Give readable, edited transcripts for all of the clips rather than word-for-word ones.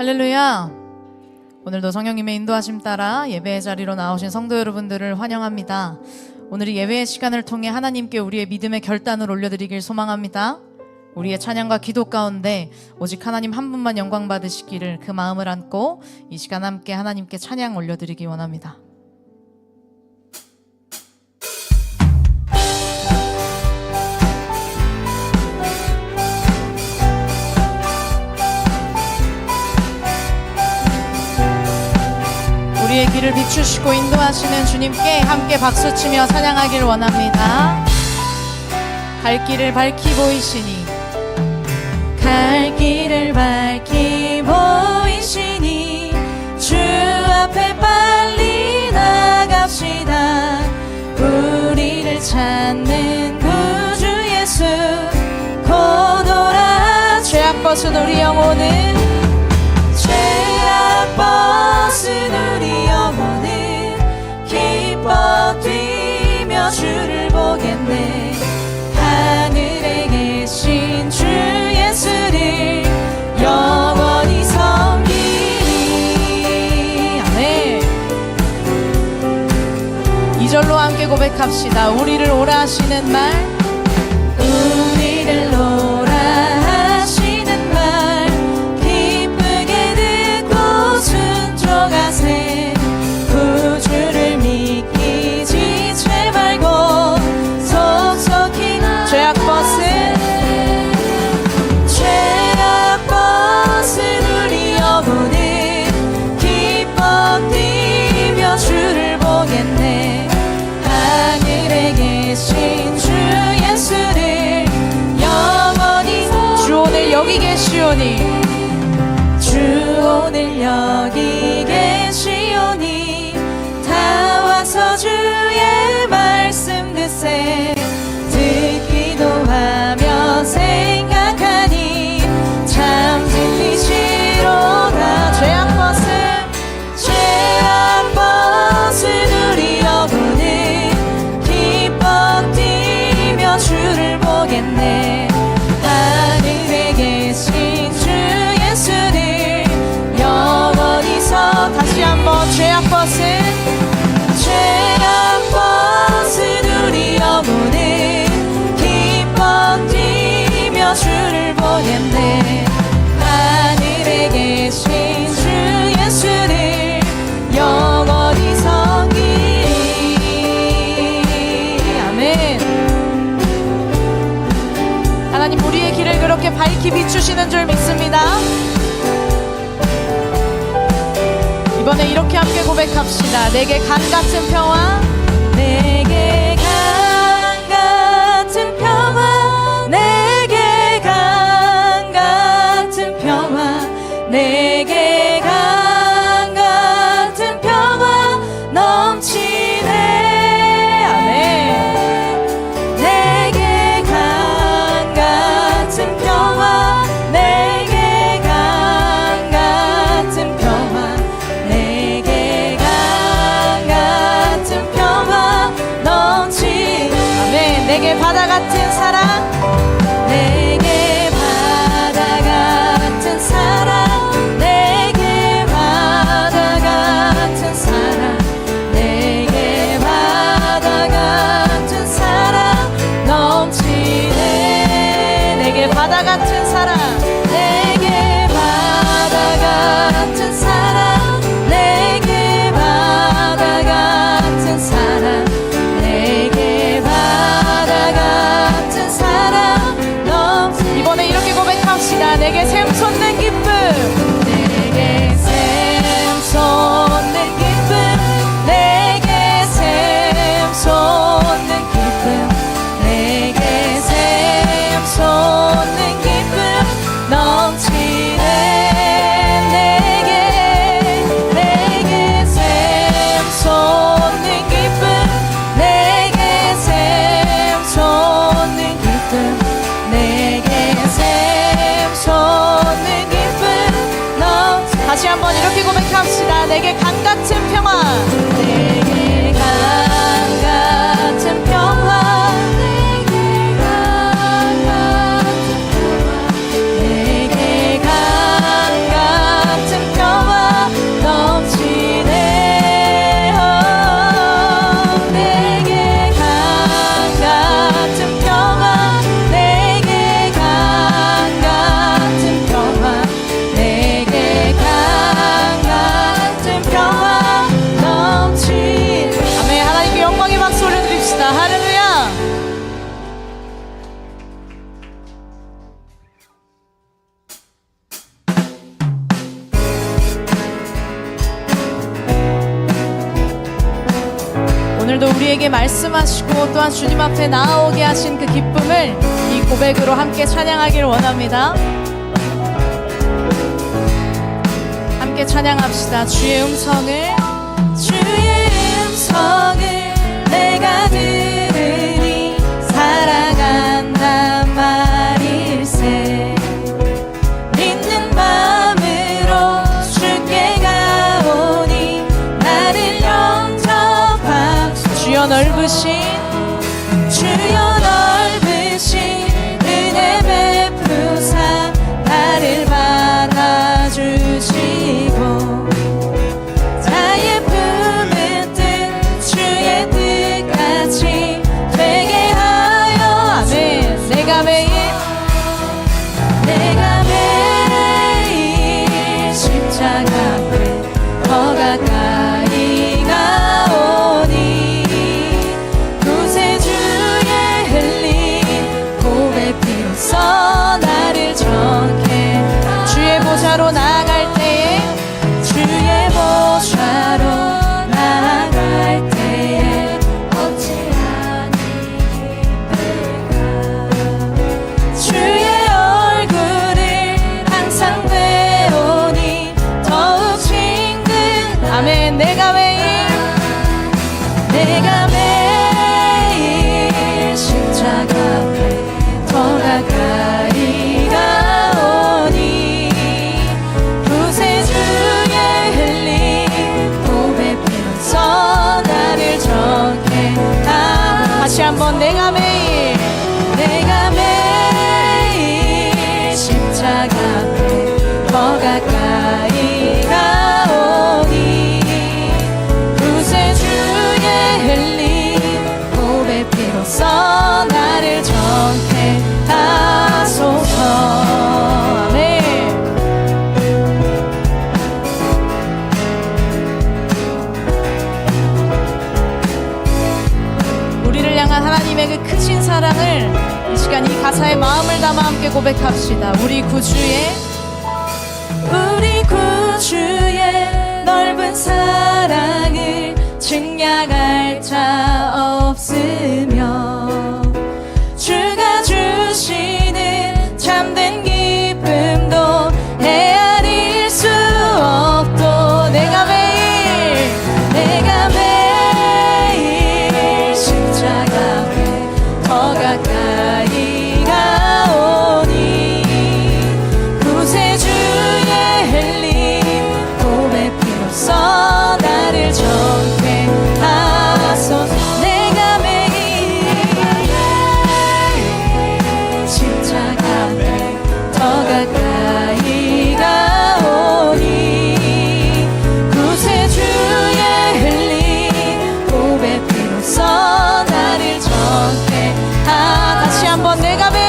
할렐루야. 오늘도 성령님의 인도하심 따라 예배의 자리로 나오신 성도 여러분들을 환영합니다. 오늘 이 예배의 시간을 통해 하나님께 우리의 믿음의 결단을 올려드리길 소망합니다. 우리의 찬양과 기도 가운데 오직 하나님 한 분만 영광 받으시기를 그 마음을 안고 이 시간 함께 하나님께 찬양 올려드리기 원합니다. 우리의 길을 비추시고 인도하시는 주님께 함께 박수치며 찬양하길 원합니다. 갈 길을 밝히 보이시니, 갈 길을 밝히 보이시니 주 앞에 빨리 나갑시다. 우리를 찾는 구주 예수 곧 오라. 죄악 벗은 우리 영혼은, 죄악 벗은 우리 영혼은 기뻐 뛰며 주를 보겠네. 하늘에 계신 주 예수를 영원히 섬기리. 아멘. 2절로 함께 고백합시다. 우리를 오라 하시는 말, 우리를 오라 하시는 말 기쁘게 듣고 순종하세. 구주를 믿기지 죄 말고 속속히 죄악 벗은 우리 영혼은 기뻐 뛰며 주를 보겠네. 하늘에 계신 주 예수를 영원히. 주 오늘 여기 계시오니, 주 오늘 여기 계시오니 다 와서 주의 말씀 듣세. 듣기도 하며 생각하니 참 진리시로다. 죄악 벗은 우리 영혼은 기뻐 뛰며 주를 보겠네. 하늘에 계신 주 예수를 영원히 다시 한번 죄악 벗은 우리 영혼은 기뻐 뛰며 주를 보겠네. 하늘에 계신 주 예수를 영원히 섬기리. 아멘. 하나님 우리의 길을 그렇게 밝히 비추시는 줄 믿습니다. 이번에 이렇게 함께 고백합시다. 내게 강 같은 평화, 내게 강 같은 평화, 내게 강 같은 평화, 내게 강 같은 평화 넘치네. 아멘. 내게 강 같은 평화, 내게 강 같은 평화, 내게 강 같은 평화 넘치네. 아멘. 내게 바다 같은 사랑, 내게 바다 같은 사랑, 내게 바다 같은 사랑, 내게 바다 같은 사랑 넘치네. 내게 바다 같은 사랑, 내게 바다 같은 사랑, 내게 바다 같은 사랑, 내게 바다 같은 사랑 넘치네. 이번에 이렇게 고백합시다. 내게 샘 솟는 기쁨, 내게 샘 솟는 기쁨, 내게 샘 솟는 기쁨, 내게 샘 솟는 기쁨 넘치네. 내게 샘 솟는 기쁨, 내게 샘 솟는 기쁨, 내게 샘 솟는 기쁨 넘치네. 다시 한번 이렇게 고백합시다. 내게 강 같은 평화, 내게 강 같은 평화, 내게 강 같은 평화, 내게 강 같은 우리에게 말씀하시고 또한 주님 앞에 나아오게 하신 그 기쁨을 이 고백으로 함께 찬양하기를 원합니다. 함께 찬양합시다. 주의 음성을 내가 들으니 살아간단 말일세. 믿는 마음으로 주께 가오니 나를 영접하소서. 주여 넓으신 은혜 베푸사 나를 받아주시고 나의 품은 뜻 주의 뜻같이 되게 하여. 아멘. 내가 매일 십자가 앞에 더 가까이 가오니 구세주의 흘린 고백 피로써 나를 정케. 주의 보좌로 나아갈 때에 주의 보좌로 나아갈 때에 어찌하니 기쁠까. 주의 얼굴을 항상 배우니 더욱 친근. 아멘. 내가 매일 십자가 앞에 더 가까이 가오니 구세주의 흘린 고백 피로써 나를 정케. 다시 한번 내가 매일 십자가 앞에 더 가까이 가오니 구세주의 흘린 고백 피로써 나를 정케 하소서. 아멘. 우리를 향한 하나님의 그 크신 사랑을 이 시간 이 가사에 마음을 담아 함께 고백합시다. 우리 구주의 넓은 사랑을 증량할 자 없으며 주가 주시는 참된 기쁨도 헤아릴 수 없도 내가 매일 십자가 앞에 더 가까이 가오니 구세주의 흘린 고백 피로써 나를 정케 하소서. 내가 매일 십자가 앞에 더 가까이 가오니 구세주의 흘린 고백 피로써 나를 정케 다시 한번 내가 매일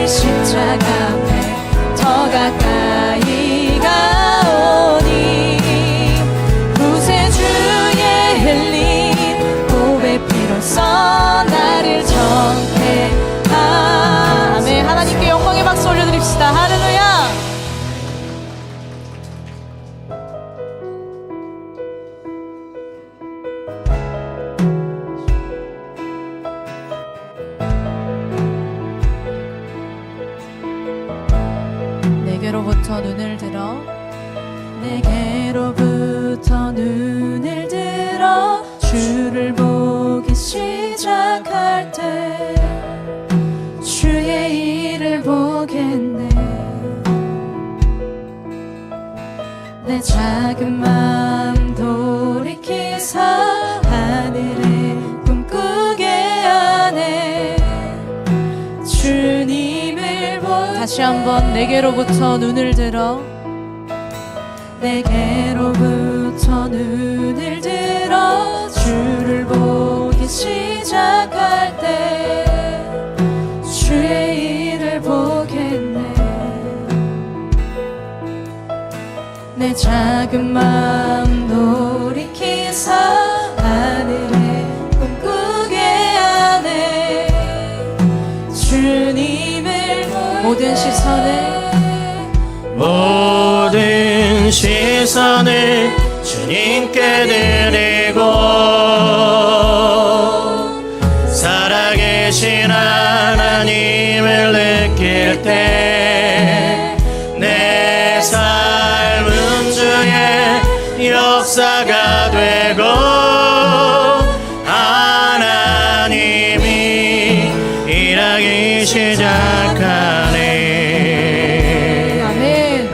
십자가 앞에 더 가까이 가오니 구세주의 흘린 고백 피로써 나를 정케. 아멘. 하나님께 영광의 박수 올려드립시다. 할렐루야. 내게로부터 눈을 들어 주를 보기 시작할 때 주의 일을 보겠네. 내 작은 마음 돌이키사 하늘에 꿈꾸게 하네. 주님을 다시 한번 내게로부터 눈을 들어 주를 보기 시작할 때 주의 일을 보겠네. 내 작은 마음 돌이키사 하늘에 꿈꾸게 하네. 주님을 모든 시선을 주님을 주님께 드리고 살아계신 하나님을 느낄 때 내 삶은 주의 역사가 되고 하나님이 일하기 시작하네. 아멘.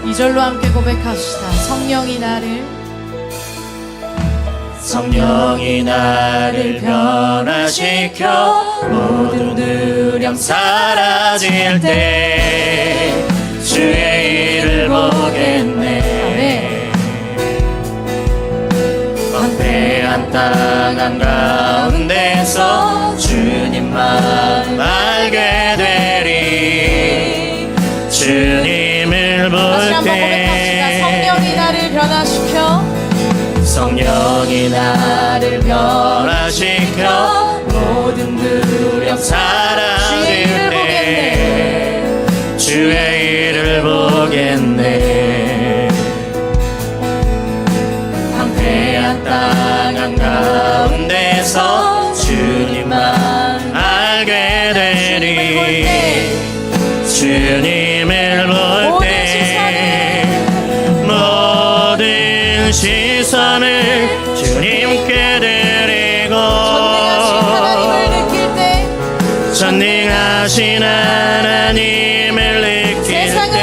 이 절로 함께 고백합시다. 성령이 나를 변화시켜 모든 두려움 사라질 때 주의 일을 보겠네. 막대한 땅 한가운데서 주님만 알게 되리. 주님을 볼 때 성령이 나를 변화시켜 성령이 나를 변화시켜 모든 두려움 사라질 때 주의 일을 보겠네. 황폐한 땅 한가운데서 주님만 알게 되리. 주님을 볼 때 모든 시선을 주님께 드리고 전능하신 하나님을 느낄 때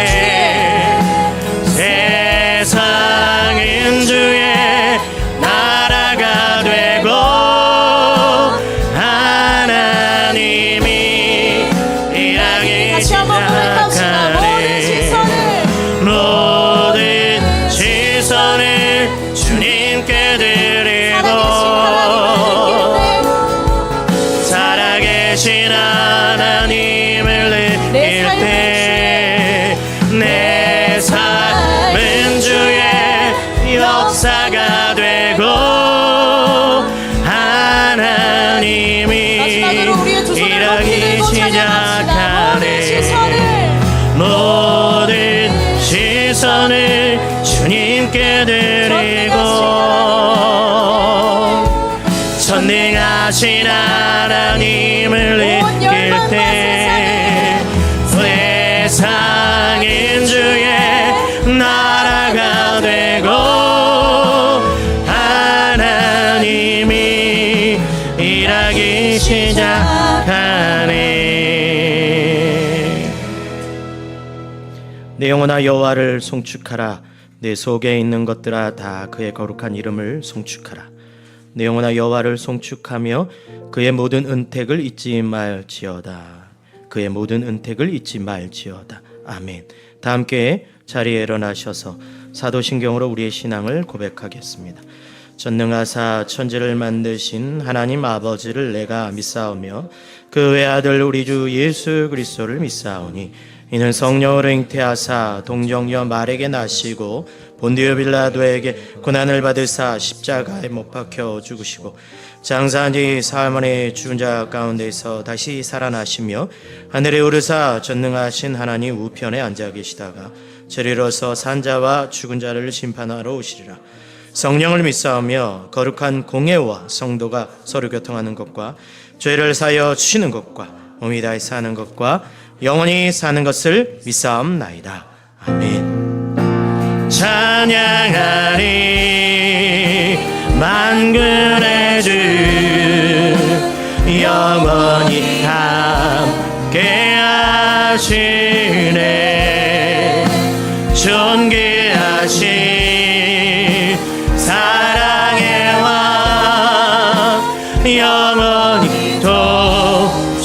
세상은 주의 나라가 되고 하나님이 일하기 시작하네. 모든 시선을 주님께 드리고 살아계신 하나님을 느낄 때 내 삶은 주의 역사가 되고 하나님이 일하기 시작하네. 모든 시선을 주님께 드리고 전능하신 하나님을 느낄 때 세상은 주의 나라가 되고 하나님이 일하기 시작하네. 내 영혼아 여호와를 송축하라. 내 속에 있는 것들아 다 그의 거룩한 이름을 송축하라. 내 영혼아 여호와를 송축하며 그의 모든 은택을 잊지 말지어다. 그의 모든 은택을 잊지 말지어다. 아멘. 다 함께 자리에 일어나셔서 사도신경으로 우리의 신앙을 고백하겠습니다. 전능하사 천지를 만드신 하나님 아버지를 내가 믿사오며 그 외아들 우리 주 예수 그리스도를 믿사오니 이는 성령으로 잉태하사 동정녀 말에게 나시고 본디오 빌라도에게 고난을 받으사 십자가에 못 박혀 죽으시고 장사한 지 사흘 만에 죽은 자 가운데서 다시 살아나시며 하늘에 오르사 전능하신 하나님 우편에 앉아 계시다가 저리로서 산자와 죽은 자를 심판하러 오시리라. 성령을 믿사오며 거룩한 공예와 성도가 서로 교통하는 것과 죄를 사여 주시는 것과 몸이 다해 사는 것과 영원히 사는 것을 믿사옵나이다. 아멘. 찬양하리 만군의 주 영원히 함께 하시네. 존귀하신 사랑의 왕 영원히 도지하신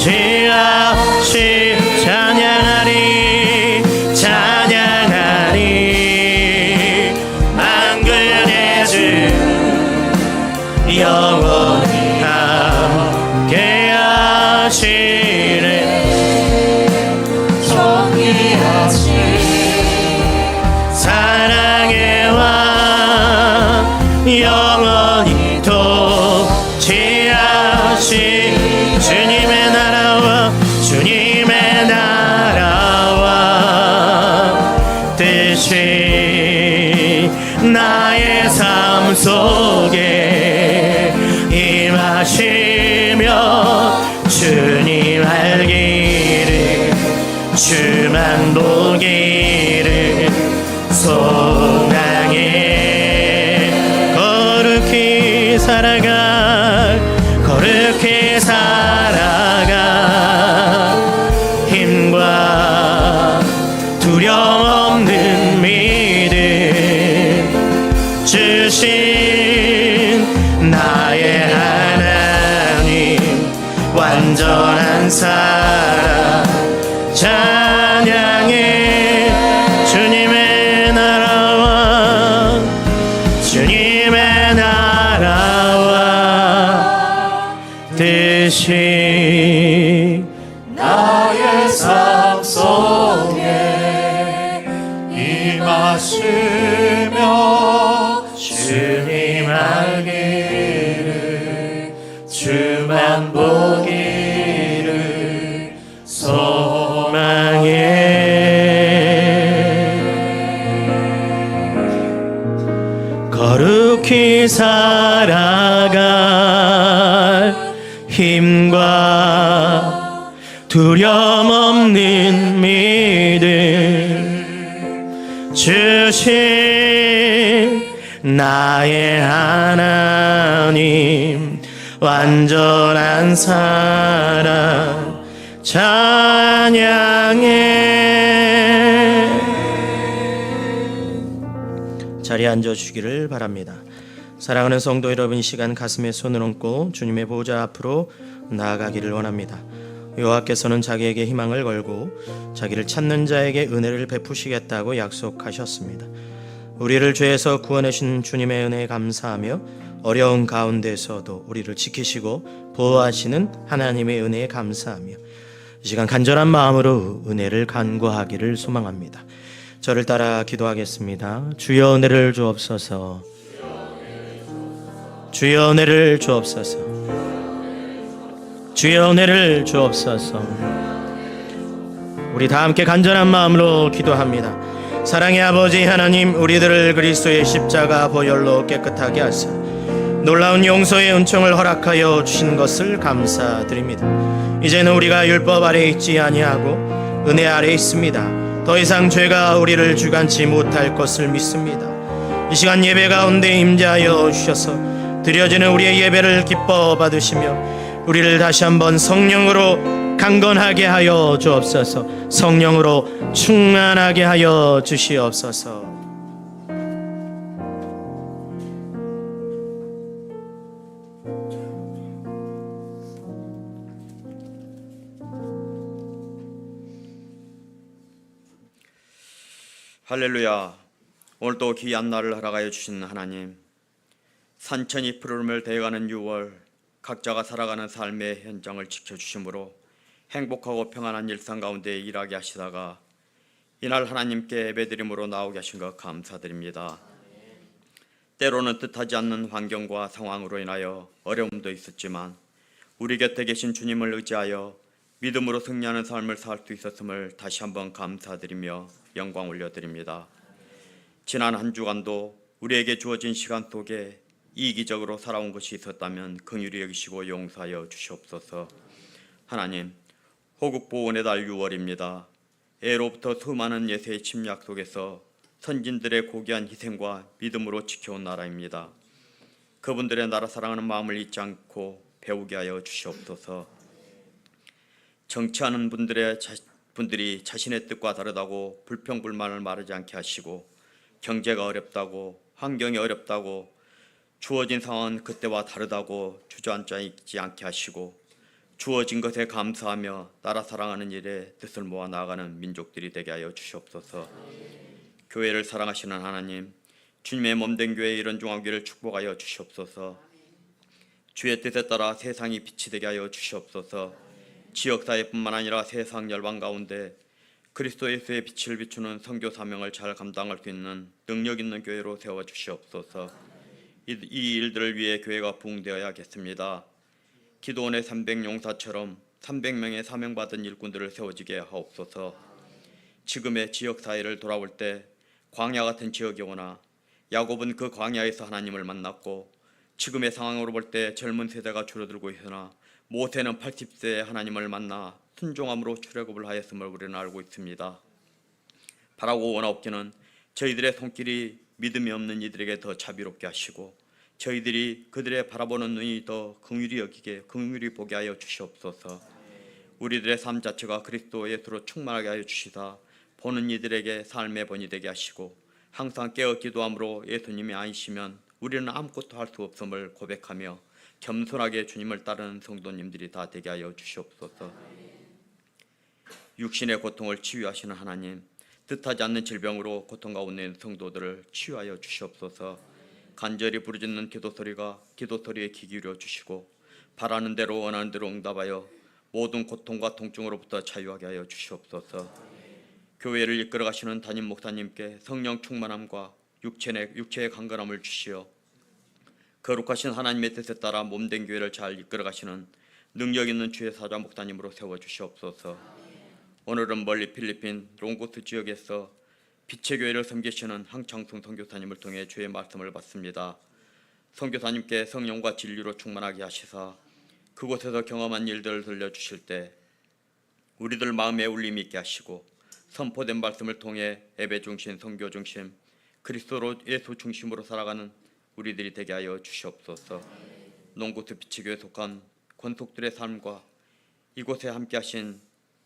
찬양하리 찬양하리 만군의 주 영원히 함께 하시네. 존귀하신 사랑의 왕 영원히 도지하신 주님의 나라와 주님의 나라 속에 임하시며 주님 알기를 주만 보기를 소망해 거룩히 살아가 거룩히 살아가 힘과 두려움 없는 믿음 주신 나의 하나님 완전한 사랑 찬양해 주님의 나라와 주님의 나라와 뜻이 나의 삶 속에 임하시며 주님 알기를 주만 보기를 소망해 거룩히 살아갈 힘과 두려움 없는 믿음 주신 나의 하나님 완전한 사랑 찬양해 자리에 앉아주시기를 바랍니다. 사랑하는 성도 여러분, 이 시간 가슴에 손을 얹고 주님의 보좌 앞으로 나아가기를 원합니다. 여호와께서는 자기에게 희망을 걸고 자기를 찾는 자에게 은혜를 베푸시겠다고 약속하셨습니다. 우리를 죄에서 구원하신 주님의 은혜에 감사하며 어려운 가운데서도 우리를 지키시고 보호하시는 하나님의 은혜에 감사하며 이 시간 간절한 마음으로 은혜를 간구하기를 소망합니다. 저를 따라 기도하겠습니다. 주여 은혜를 주옵소서. 주여 은혜를 주옵소서. 주여 은혜를 주옵소서. 우리 다 함께 간절한 마음으로 기도합니다. 사랑의 아버지 하나님, 우리들을 그리스도의 십자가 보혈로 깨끗하게 하사 놀라운 용서의 은총을 허락하여 주신 것을 감사드립니다. 이제는 우리가 율법 아래 있지 아니하고 은혜 아래 있습니다. 더 이상 죄가 우리를 주관치 못할 것을 믿습니다. 이 시간 예배 가운데 임재하여 주셔서 드려지는 우리의 예배를 기뻐 받으시며 우리를 다시 한번 성령으로 강건하게 하여 주옵소서. 성령으로 충만하게 하여 주시옵소서. 할렐루야. 오늘도 귀한 날을 허락하여 주신 하나님, 산천이 푸르름을 대가는 6월, 각자가 살아가는 삶의 현장을 지켜주심으로 행복하고 평안한 일상 가운데 일하게 하시다가 이날 하나님께 예배드림으로 나오게 하신 것 감사드립니다. 때로는 뜻하지 않는 환경과 상황으로 인하여 어려움도 있었지만 우리 곁에 계신 주님을 의지하여 믿음으로 승리하는 삶을 살 수 있었음을 다시 한번 감사드리며 영광 올려드립니다. 지난 한 주간도 우리에게 주어진 시간 속에 이기적으로 살아온 것이 있었다면 긍휼히 여기시고 용서하여 주시옵소서. 하나님, 호국보훈의 달 6월입니다. 애로부터 수많은 예세의 침략 속에서 선진들의 고귀한 희생과 믿음으로 지켜온 나라입니다. 그분들의 나라 사랑하는 마음을 잊지 않고 배우게 하여 주시옵소서. 정치하는 분들이 자신의 뜻과 다르다고 불평불만을 말하지 않게 하시고, 경제가 어렵다고, 환경이 어렵다고, 주어진 상황은 그때와 다르다고 주저앉지 않게 하시고, 주어진 것에 감사하며 나라 사랑하는 일에 뜻을 모아 나아가는 민족들이 되게 하여 주시옵소서. 교회를 사랑하시는 하나님, 주님의 몸된 교회의 이런 종합교회를 축복하여 주시옵소서. 주의 뜻에 따라 세상이 빛이 되게 하여 주시옵소서. 지역사회뿐만 아니라 세상 열방 가운데 그리스도 예수의 빛을 비추는 선교 사명을 잘 감당할 수 있는 능력 있는 교회로 세워 주시옵소서. 이 일들을 위해 교회가 부흥되어야겠습니다. 기도원의 300용사처럼 300명의 사명받은 일꾼들을 세워지게 하옵소서. 지금의 지역사회를 돌아올 때 광야 같은 지역이 오나 야곱은 그 광야에서 하나님을 만났고 지금의 상황으로 볼 때 젊은 세대가 줄어들고 있으나 모세는 80세에 하나님을 만나 순종함으로 출애굽을 하였음을 우리는 알고 있습니다. 바라고 원하옵기는 저희들의 손길이 믿음이 없는 이들에게 더 자비롭게 하시고 저희들이 그들의 바라보는 눈이 더 긍휼히 보게 하여 주시옵소서. 우리들의 삶 자체가 그리스도 예수로 충만하게 하여 주시다 보는 이들에게 삶의 본이 되게 하시고 항상 깨어 기도함으로 예수님이 아니시면 우리는 아무것도 할 수 없음을 고백하며 겸손하게 주님을 따르는 성도님들이 다 되게 하여 주시옵소서. 육신의 고통을 치유하시는 하나님, 뜻하지 않는 질병으로 고통 가운데 있는 성도들을 치유하여 주시옵소서. 간절히 부르짖는 기도소리가 기도소리에 귀 기울여 주시고 바라는 대로 원하는 대로 응답하여 모든 고통과 통증으로부터 자유하게 하여 주시옵소서. 교회를 이끌어 가시는 담임 목사님께 성령 충만함과 육체의 강건함을 주시어 거룩하신 하나님의 뜻에 따라 몸된 교회를 잘 이끌어 가시는 능력 있는 주의 사자 목사님으로 세워 주시옵소서. 오늘은 멀리 필리핀 롱고스 지역에서 빛의 교회를 섬기시는 황창순 선교사님을 통해 주의 말씀을 받습니다. 선교사님께 성령과 진리로 충만하게 하시사 그곳에서 경험한 일들을 들려주실 때 우리들 마음에 울림이 있게 하시고 선포된 말씀을 통해 예배 중심, 선교 중심, 그리스도로 예수 중심으로 살아가는 우리들이 되게 하여 주시옵소서. 농구스 빛의 교회에 속한 권속들의 삶과 이곳에 함께하신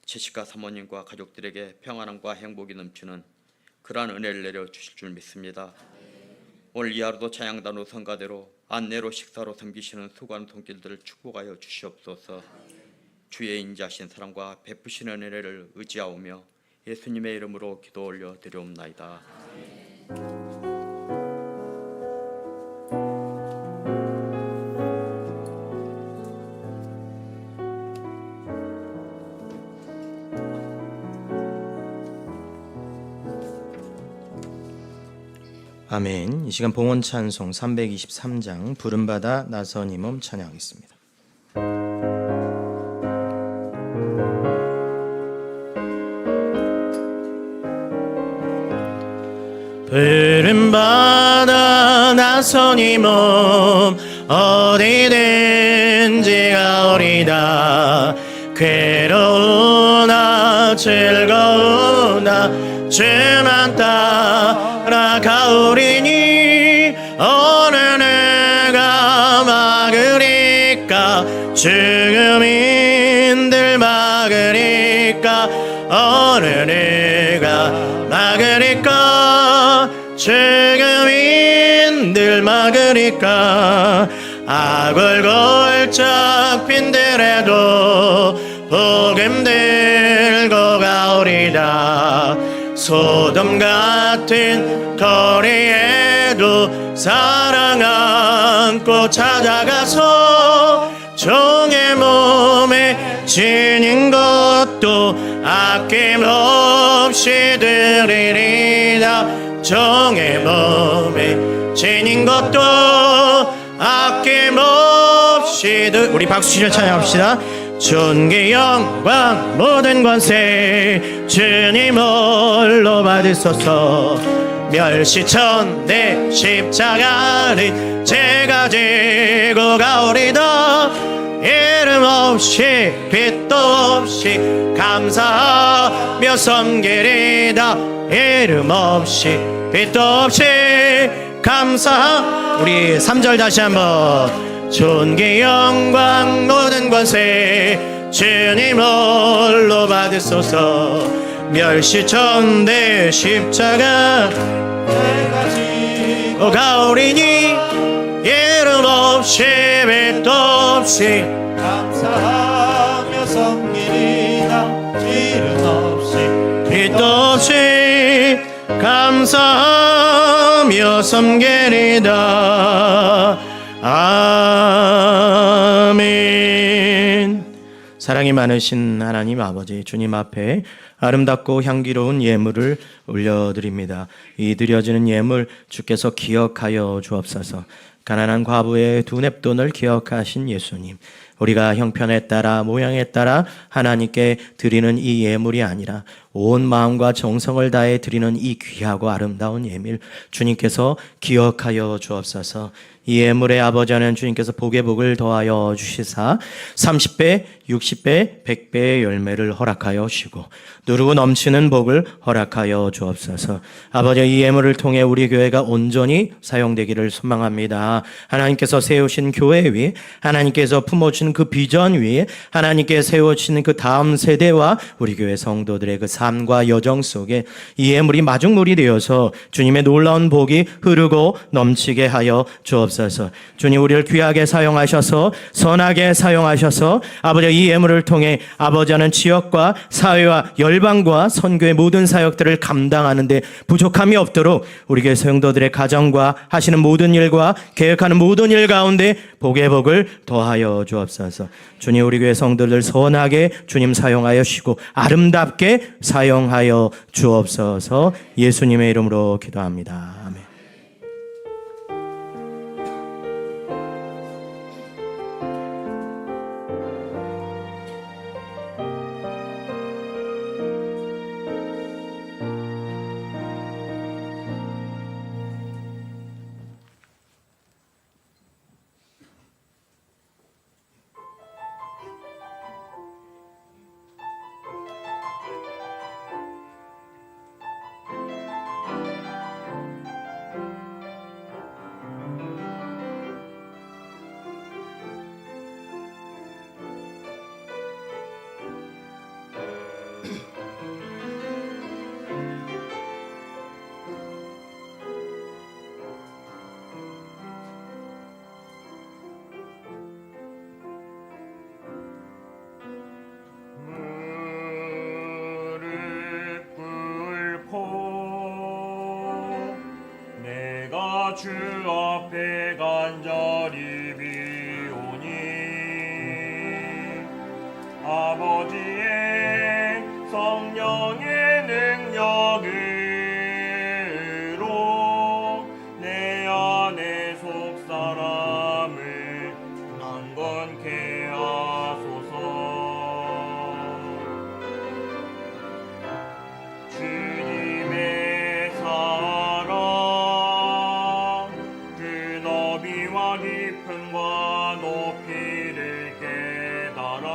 제시카 사모님과 가족들에게 평안함과 행복이 넘치는 그러한 은혜를 내려 주실 줄 믿습니다. 오늘 이 하루도 찬양단으로 성가대로 안내로 식사로 섬기시는 수고하는 손길들을 축복하여 주시옵소서. 주의 인자하신 사랑과 베푸시는 은혜를 의지하오며 예수님의 이름으로 기도 올려 드리옵나이다. 아멘. 이 시간 봉헌 찬송 323장 부름받아 나선 이 몸 찬양하겠습니다. 부름받아 나선 이 몸 어디든지 가오리다. 괴로우나 즐거우나 주만 따라가오리니 어느 누가 막으리까. 죽음인들 막으리까. 어느 누가 막으리까. 죽음인들 막으리까. 악을 골짝 빈들에도 복음 들고 가오리다. 소돔 같은 거리에도 사랑 안고 찾아가서 종의 몸에 지닌 것도 아낌없이 드리리다. 종의 몸에 지닌 것도 아낌없이 우리 박수 치며 찬양합시다. 존귀 영광 모든 권세 주님 홀로 받으소서. 멸시천대 십자가를 제가 지고 가오리다. 이름 없이 빛도 없이 감사하며 섬기리다. 이름 없이 빛도 없이 감사. 우리 3절 다시 한번. 존귀 영광 모든 권세 주님 홀로 받으소서. 멸시천대 십자가 내가 지고 가오리니 이름 없이 빛도 없이 감사하며 섬기리다. 이름 없이 빛도 없이 감사하며 섬기리다. 아멘. 사랑이 많으신 하나님 아버지, 주님 앞에 아름답고 향기로운 예물을 올려드립니다. 이 드려지는 예물 주께서 기억하여 주옵소서. 가난한 과부의 두 냅돈을 기억하신 예수님, 우리가 형편에 따라 모양에 따라 하나님께 드리는 이 예물이 아니라 온 마음과 정성을 다해 드리는 이 귀하고 아름다운 예물 주님께서 기억하여 주옵소서. 이 예물의 아버지 하나님 주님께서 복의 복을 더하여 주시사 30배, 60배, 100배의 열매를 허락하여 주시고 누르고 넘치는 복을 허락하여 주옵소서. 아버지, 이 예물을 통해 우리 교회가 온전히 사용되기를 소망합니다. 하나님께서 세우신 교회 위, 하나님께서 품어주신 그 비전 위에 하나님께 세워주시는 그 다음 세대와 우리 교회 성도들의 그 삶과 여정 속에 이 예물이 마중물이 되어서 주님의 놀라운 복이 흐르고 넘치게 하여 주옵소서. 주님, 우리를 귀하게 사용하셔서 선하게 사용하셔서 아버지, 이 예물을 통해 아버지 하는 지역과 사회와 열방과 선교의 모든 사역들을 감당하는데 부족함이 없도록 우리 교회 성도들의 가정과 하시는 모든 일과 계획하는 모든 일 가운데 복의 복을 더하여 주옵소서. 주님, 우리 교회 성도들 선하게 주님 사용하여 주시고 아름답게 사용하여 주옵소서. 예수님의 이름으로 기도합니다. 아멘. 주 앞에 간절히 비오니 아버지의 성령의 능력으로 내 안의 속사람을 강건케 하소서. 주님의 사랑 그 너비와 깊음과 높이를 깨달아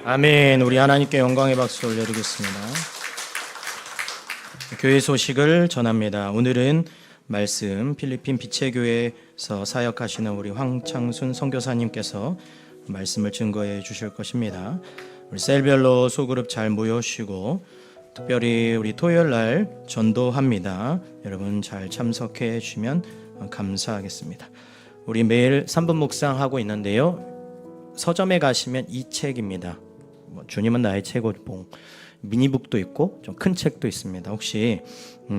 아멘. 우리 하나님께 영광의 박수 올려드리겠습니다. 교회 소식을 전합니다. 오늘은 말씀 필리핀 빛의 교회에서 사역하시는 우리 황창순 선교사님께서 말씀을 증거해 주실 것입니다. 우리 셀별로 소그룹 잘 모여주시고 특별히 우리 토요일 날 전도합니다. 여러분 잘 참석해 주시면 감사하겠습니다. 우리 매일 3분 묵상하고 있는데요. 서점에 가시면 이 책입니다. 주님은 나의 최고봉 미니북도 있고 좀 큰 책도 있습니다. 혹시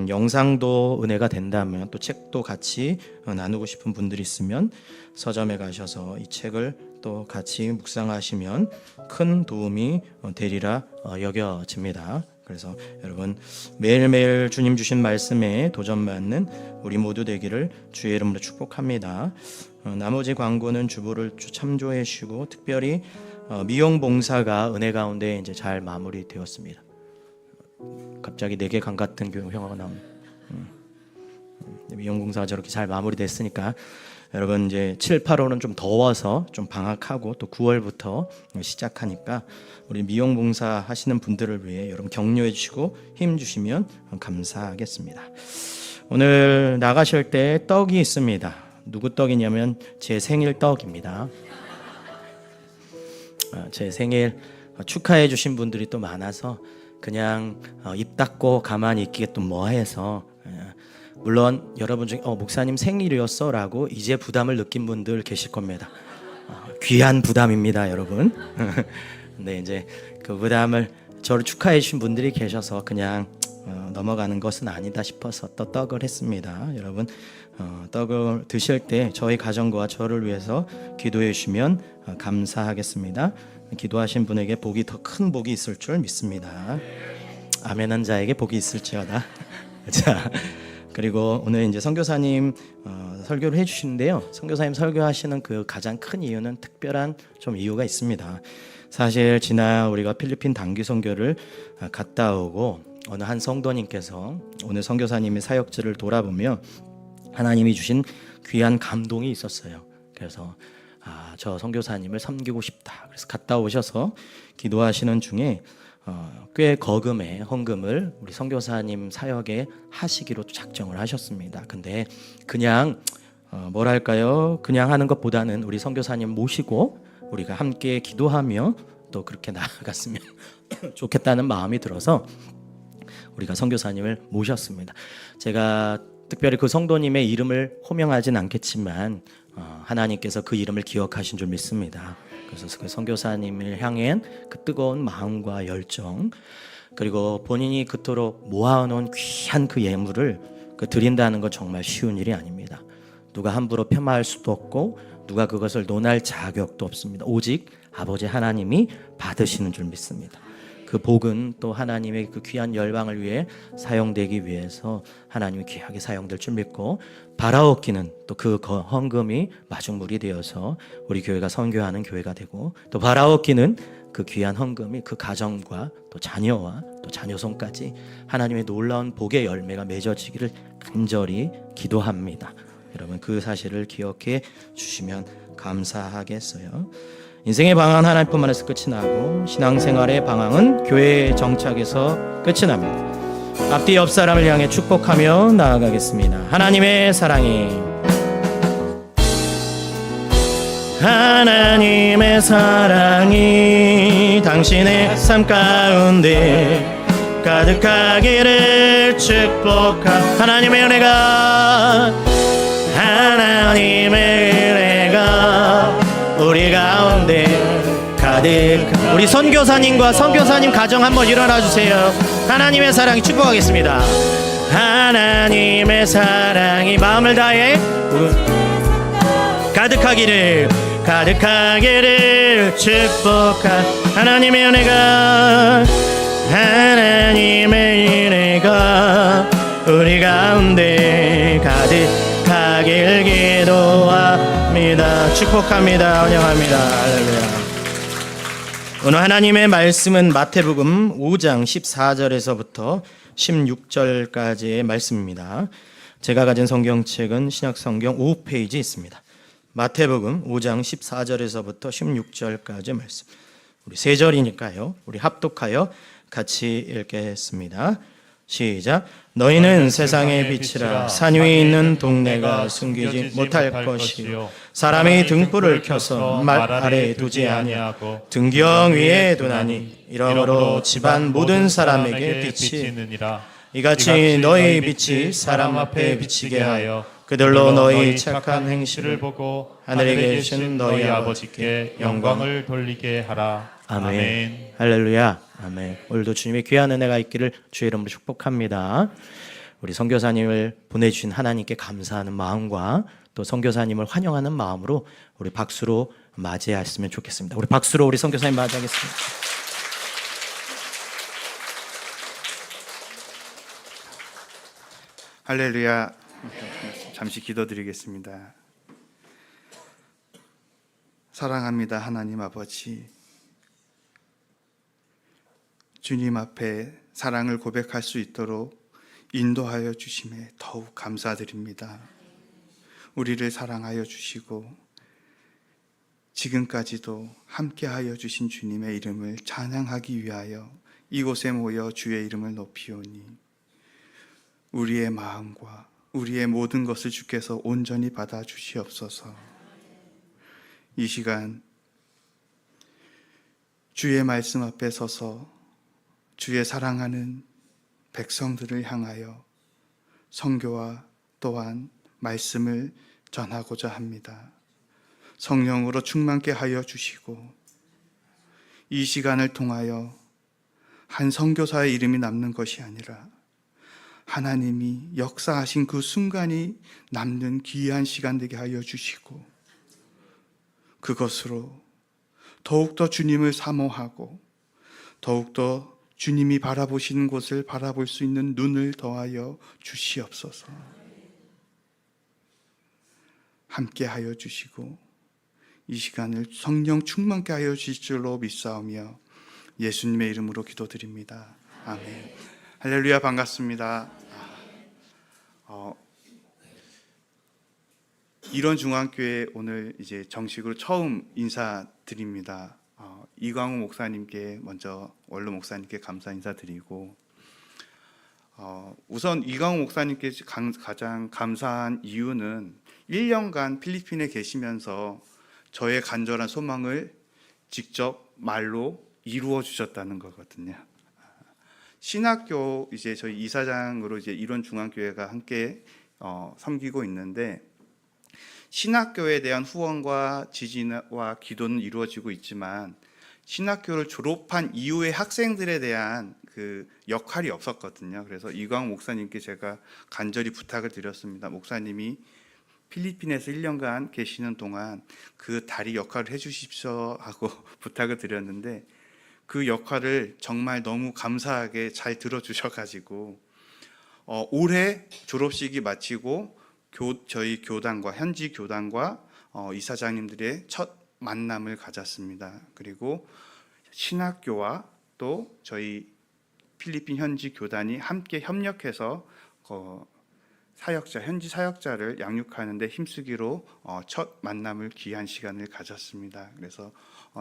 영상도 은혜가 된다면 또 책도 같이 나누고 싶은 분들이 있으면 서점에 가셔서 이 책을 또 같이 묵상하시면 큰 도움이 되리라 여겨집니다. 그래서 여러분 매일매일 주님 주신 말씀에 도전받는 우리 모두 되기를 주의 이름으로 축복합니다. 나머지 광고는 주보를 참조해 주시고 특별히 미용봉사가 은혜 가운데 이제 잘 마무리되었습니다. 갑자기 내게 강 같은 형아가 나오네. 미용봉사가 저렇게 잘 마무리됐으니까 여러분 이제 7, 8월은 좀 더워서 좀 방학하고 또 9월부터 시작하니까 우리 미용봉사 하시는 분들을 위해 여러분 격려해 주시고 힘 주시면 감사하겠습니다. 오늘 나가실 때 떡이 있습니다. 누구 떡이냐면 제 생일 떡입니다. 제 생일 축하해 주신 분들이 또 많아서 그냥 입 닫고 가만히 있기에 또 뭐해서 물론 여러분 중에 목사님 생일이었어 라고 이제 부담을 느낀 분들 계실 겁니다. 귀한 부담입니다 여러분. 근데 이제 그 부담을 저를 축하해 주신 분들이 계셔서 그냥 넘어가는 것은 아니다 싶어서 또 떡을 했습니다. 여러분 떡을 드실 때 저희 가정과 저를 위해서 기도해 주시면 감사하겠습니다. 기도하신 분에게 복이 더 큰 복이 있을 줄 믿습니다. 아멘한 자에게 복이 있을지어다. 자, 그리고 오늘 이제 선교사님 설교를 해주시는데요. 선교사님 설교하시는 그 가장 큰 이유는 특별한 좀 이유가 있습니다. 사실 지난 우리가 필리핀 단기 선교를 갔다 오고 어느 한 성도님께서 오늘 선교사님의 사역지를 돌아보며 하나님이 주신 귀한 감동이 있었어요. 그래서 저 선교사님을 섬기고 싶다. 그래서 갔다 오셔서 기도하시는 중에 꽤 거금의 헌금을 우리 선교사님 사역에 하시기로 작정을 하셨습니다. 근데 그냥 뭐랄까요? 그냥 하는 것보다는 우리 선교사님 모시고 우리가 함께 기도하며 또 그렇게 나아갔으면 좋겠다는 마음이 들어서 우리가 선교사님을 모셨습니다. 제가 특별히 그 성도님의 이름을 호명하진 않겠지만 하나님께서 그 이름을 기억하신 줄 믿습니다. 그래서 그 선교사님을 향한 그 뜨거운 마음과 열정 그리고 본인이 그토록 모아놓은 귀한 그 예물을 드린다는 건 정말 쉬운 일이 아닙니다. 누가 함부로 폄하할 수도 없고 누가 그것을 논할 자격도 없습니다. 오직 아버지 하나님이 받으시는 줄 믿습니다. 그 복은 또 하나님의 그 귀한 열방을 위해 사용되기 위해서 하나님이 귀하게 사용될 줄 믿고 바라옵기는 또 그 헌금이 마중물이 되어서 우리 교회가 선교하는 교회가 되고 또 바라옵기는 그 귀한 헌금이 그 가정과 또 자녀와 또 자녀손까지 하나님의 놀라운 복의 열매가 맺어지기를 간절히 기도합니다. 여러분 그 사실을 기억해 주시면 감사하겠어요. 인생의 방황은 하나님뿐만 해서 끝이 나고 신앙생활의 방황은 교회의 정착에서 끝이 납니다. 앞뒤 옆 사람을 향해 축복하며 나아가겠습니다. 하나님의 사랑이 하나님의 사랑이 당신의 삶 가운데 가득하기를 축복한 하나님의 은혜가 우리 가운데 가득 우리 선교사님과 선교사님 가정 한번 일어나 주세요. 하나님의 사랑이 축복하겠습니다. 하나님의 사랑이 마음을 다해 가득하기를 축복한 하나님의 은혜가 우리 가운데 가득하길 기도합니다. 축복합니다. 환영합니다. 할렐루야. 오늘 하나님의 말씀은 마태복음 5장 14절에서부터 16절까지의 말씀입니다. 제가 가진 성경책은 신약성경 5페이지 있습니다. 마태복음 5장 14절에서부터 16절까지의 말씀. 우리 세 절이니까요. 우리 합독하여 같이 읽겠습니다. 시작. 너희는 세상의 빛이라. 산 위에 있는 동네가 숨기지 못할 것이요 사람이 등불을 켜서 말 아래에 두지 아니하고 등경 위에 두나니 이러므로 집안 모든 사람에게 빛이 있느니라. 이같이 너희 빛이 사람 앞에 비치게 하여 그들로 너희 착한 행실을 보고 하늘에 계신 너희 아버지께 영광을 돌리게 하라. 아멘. 할렐루야. 아멘. 오늘도 주님의 귀한 은혜가 있기를 주의 이름으로 축복합니다. 우리 선교사님을 보내주신 하나님께 감사하는 마음과 또 선교사님을 환영하는 마음으로 우리 박수로 맞이했으면 좋겠습니다. 우리 박수로 우리 선교사님 맞이하겠습니다. 할렐루야. 잠시 기도드리겠습니다. 사랑합니다, 하나님 아버지. 주님 앞에 사랑을 고백할 수 있도록 인도하여 주심에 더욱 감사드립니다. 우리를 사랑하여 주시고 지금까지도 함께하여 주신 주님의 이름을 찬양하기 위하여 이곳에 모여 주의 이름을 높이오니 우리의 마음과 우리의 모든 것을 주께서 온전히 받아 주시옵소서. 이 시간 주의 말씀 앞에 서서 주의 사랑하는 백성들을 향하여 선교와 또한 말씀을 전하고자 합니다. 성령으로 충만케 하여 주시고 이 시간을 통하여 한 선교사의 이름이 남는 것이 아니라 하나님이 역사하신 그 순간이 남는 귀한 시간 되게 하여 주시고 그것으로 더욱더 주님을 사모하고 더욱더 주님이 바라보시는 곳을 바라볼 수 있는 눈을 더하여 주시옵소서. 함께 하여 주시고 이 시간을 성령 충만케 하여 주실 줄로 믿사오며 예수님의 이름으로 기도드립니다. 아멘. 할렐루야. 반갑습니다. 이런 중앙교회 오늘 이제 정식으로 처음 인사드립니다. 이광우 목사님께 먼저 원로 목사님께 감사 인사드리고 우선 이광우 목사님께 가장 감사한 이유는 1년간 필리핀에 계시면서 저의 간절한 소망을 직접 말로 이루어 주셨다는 거거든요. 신학교 이제 저희 이사장으로 이제 이런 중앙교회가 함께 섬기고 있는데 신학교에 대한 후원과 지지와 기도는 이루어지고 있지만 신학교를 졸업한 이후의 학생들에 대한 그 역할이 없었거든요. 그래서 이광우 목사님께 제가 간절히 부탁을 드렸습니다. 목사님이 필리핀에서 1년간 계시는 동안 그 다리 역할을 해주십시오 하고 부탁을 드렸는데 그 역할을 정말 너무 감사하게 잘 들어주셔가지고 올해 졸업식이 마치고 저희 교단과 현지 교단과 이사장님들의 첫 만남을 가졌습니다. 그리고 신학교와 또 저희 필리핀 현지 교단이 함께 협력해서 현지 사역자를 양육하는 데 힘쓰기로 첫 만남을 귀한 시간을 가졌습니다. 그래서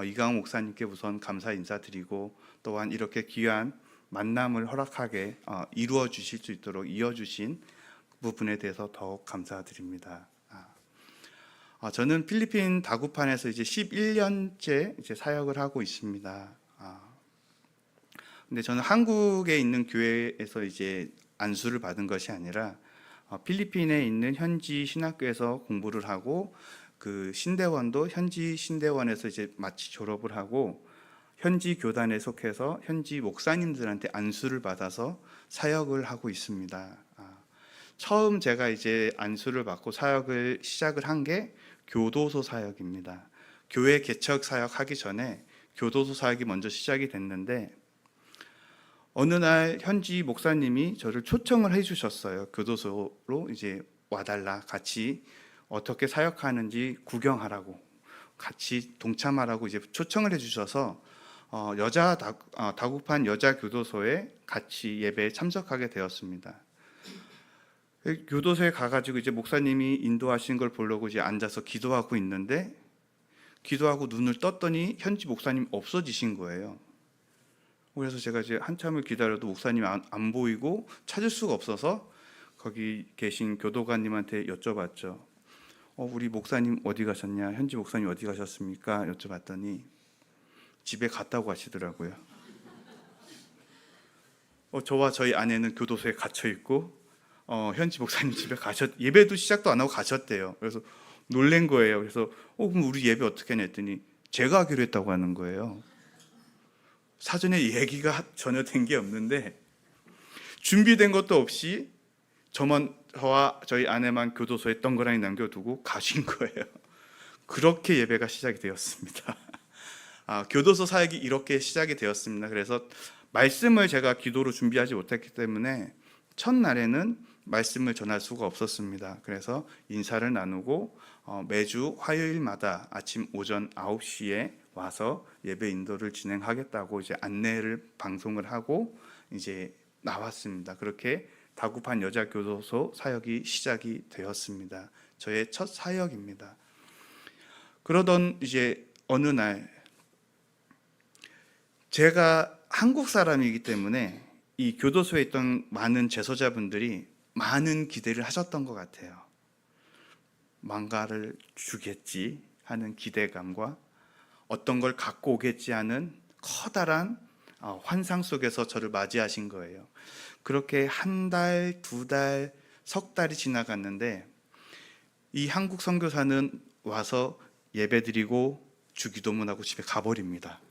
이강호 목사님께 우선 감사 인사드리고 또한 이렇게 귀한 만남을 허락하게 이루어 주실 수 있도록 이어주신 부분에 대해서 더욱 감사드립니다. 저는 필리핀 다구판에서 이제 11년째 이제 사역을 하고 있습니다. 근데 저는 한국에 있는 교회에서 이제 안수를 받은 것이 아니라 필리핀에 있는 현지 신학교에서 공부를 하고 그 신대원도 현지 신대원에서 이제 마치 졸업을 하고 현지 교단에 속해서 현지 목사님들한테 안수를 받아서 사역을 하고 있습니다. 처음 제가 이제 안수를 받고 사역을 시작을 한 게 교도소 사역입니다. 교회 개척 사역하기 전에 교도소 사역이 먼저 시작이 됐는데 어느 날 현지 목사님이 저를 초청을 해주셨어요. 교도소로 이제 와달라, 같이 어떻게 사역하는지 구경하라고, 같이 동참하라고 이제 초청을 해주셔서 여자 다구판 여자 교도소에 같이 예배에 참석하게 되었습니다. 교도소에 가가지고 이제 목사님이 인도하신 걸 보려고 이제 앉아서 기도하고 있는데 기도하고 눈을 떴더니 현지 목사님 없어지신 거예요. 그래서 제가 이제 한참을 기다려도 목사님이 안 보이고 찾을 수가 없어서 거기 계신 교도관님한테 여쭤봤죠. 우리 목사님 어디 가셨냐? 현지 목사님 어디 가셨습니까? 여쭤봤더니 집에 갔다고 하시더라고요. 저와 저희 아내는 교도소에 갇혀 있고 현지 목사님 집에 예배도 시작도 안 하고 가셨대요. 그래서 놀란 거예요. 그래서 그럼 우리 예배 어떻게 하냐 했더니 제가 하기로 했다고 하는 거예요. 사전에 얘기가 전혀 된 게 없는데 준비된 것도 없이 저와 저희 아내만 교도소에 덩그러니 남겨두고 가신 거예요. 그렇게 예배가 시작이 되었습니다. 교도소 사역이 이렇게 시작이 되었습니다. 그래서 말씀을 제가 기도로 준비하지 못했기 때문에 첫날에는 말씀을 전할 수가 없었습니다. 그래서 인사를 나누고 매주 화요일마다 아침 오전 9시에 와서 예배 인도를 진행하겠다고 이제 안내를 방송을 하고 이제 나왔습니다. 그렇게 다구판 여자교도소 사역이 시작이 되었습니다. 저의 첫 사역입니다. 그러던 이제 어느 날 제가 한국 사람이기 때문에 이 교도소에 있던 많은 재소자분들이 많은 기대를 하셨던 것 같아요. 뭔가를 주겠지 하는 기대감과 어떤 걸 갖고 오겠지 하는 커다란 환상 속에서 저를 맞이하신 거예요. 그렇게 한 달, 두 달, 석 달이 지나갔는데 이 한국 선교사는 와서 예배드리고 주기도문하고 집에 가버립니다.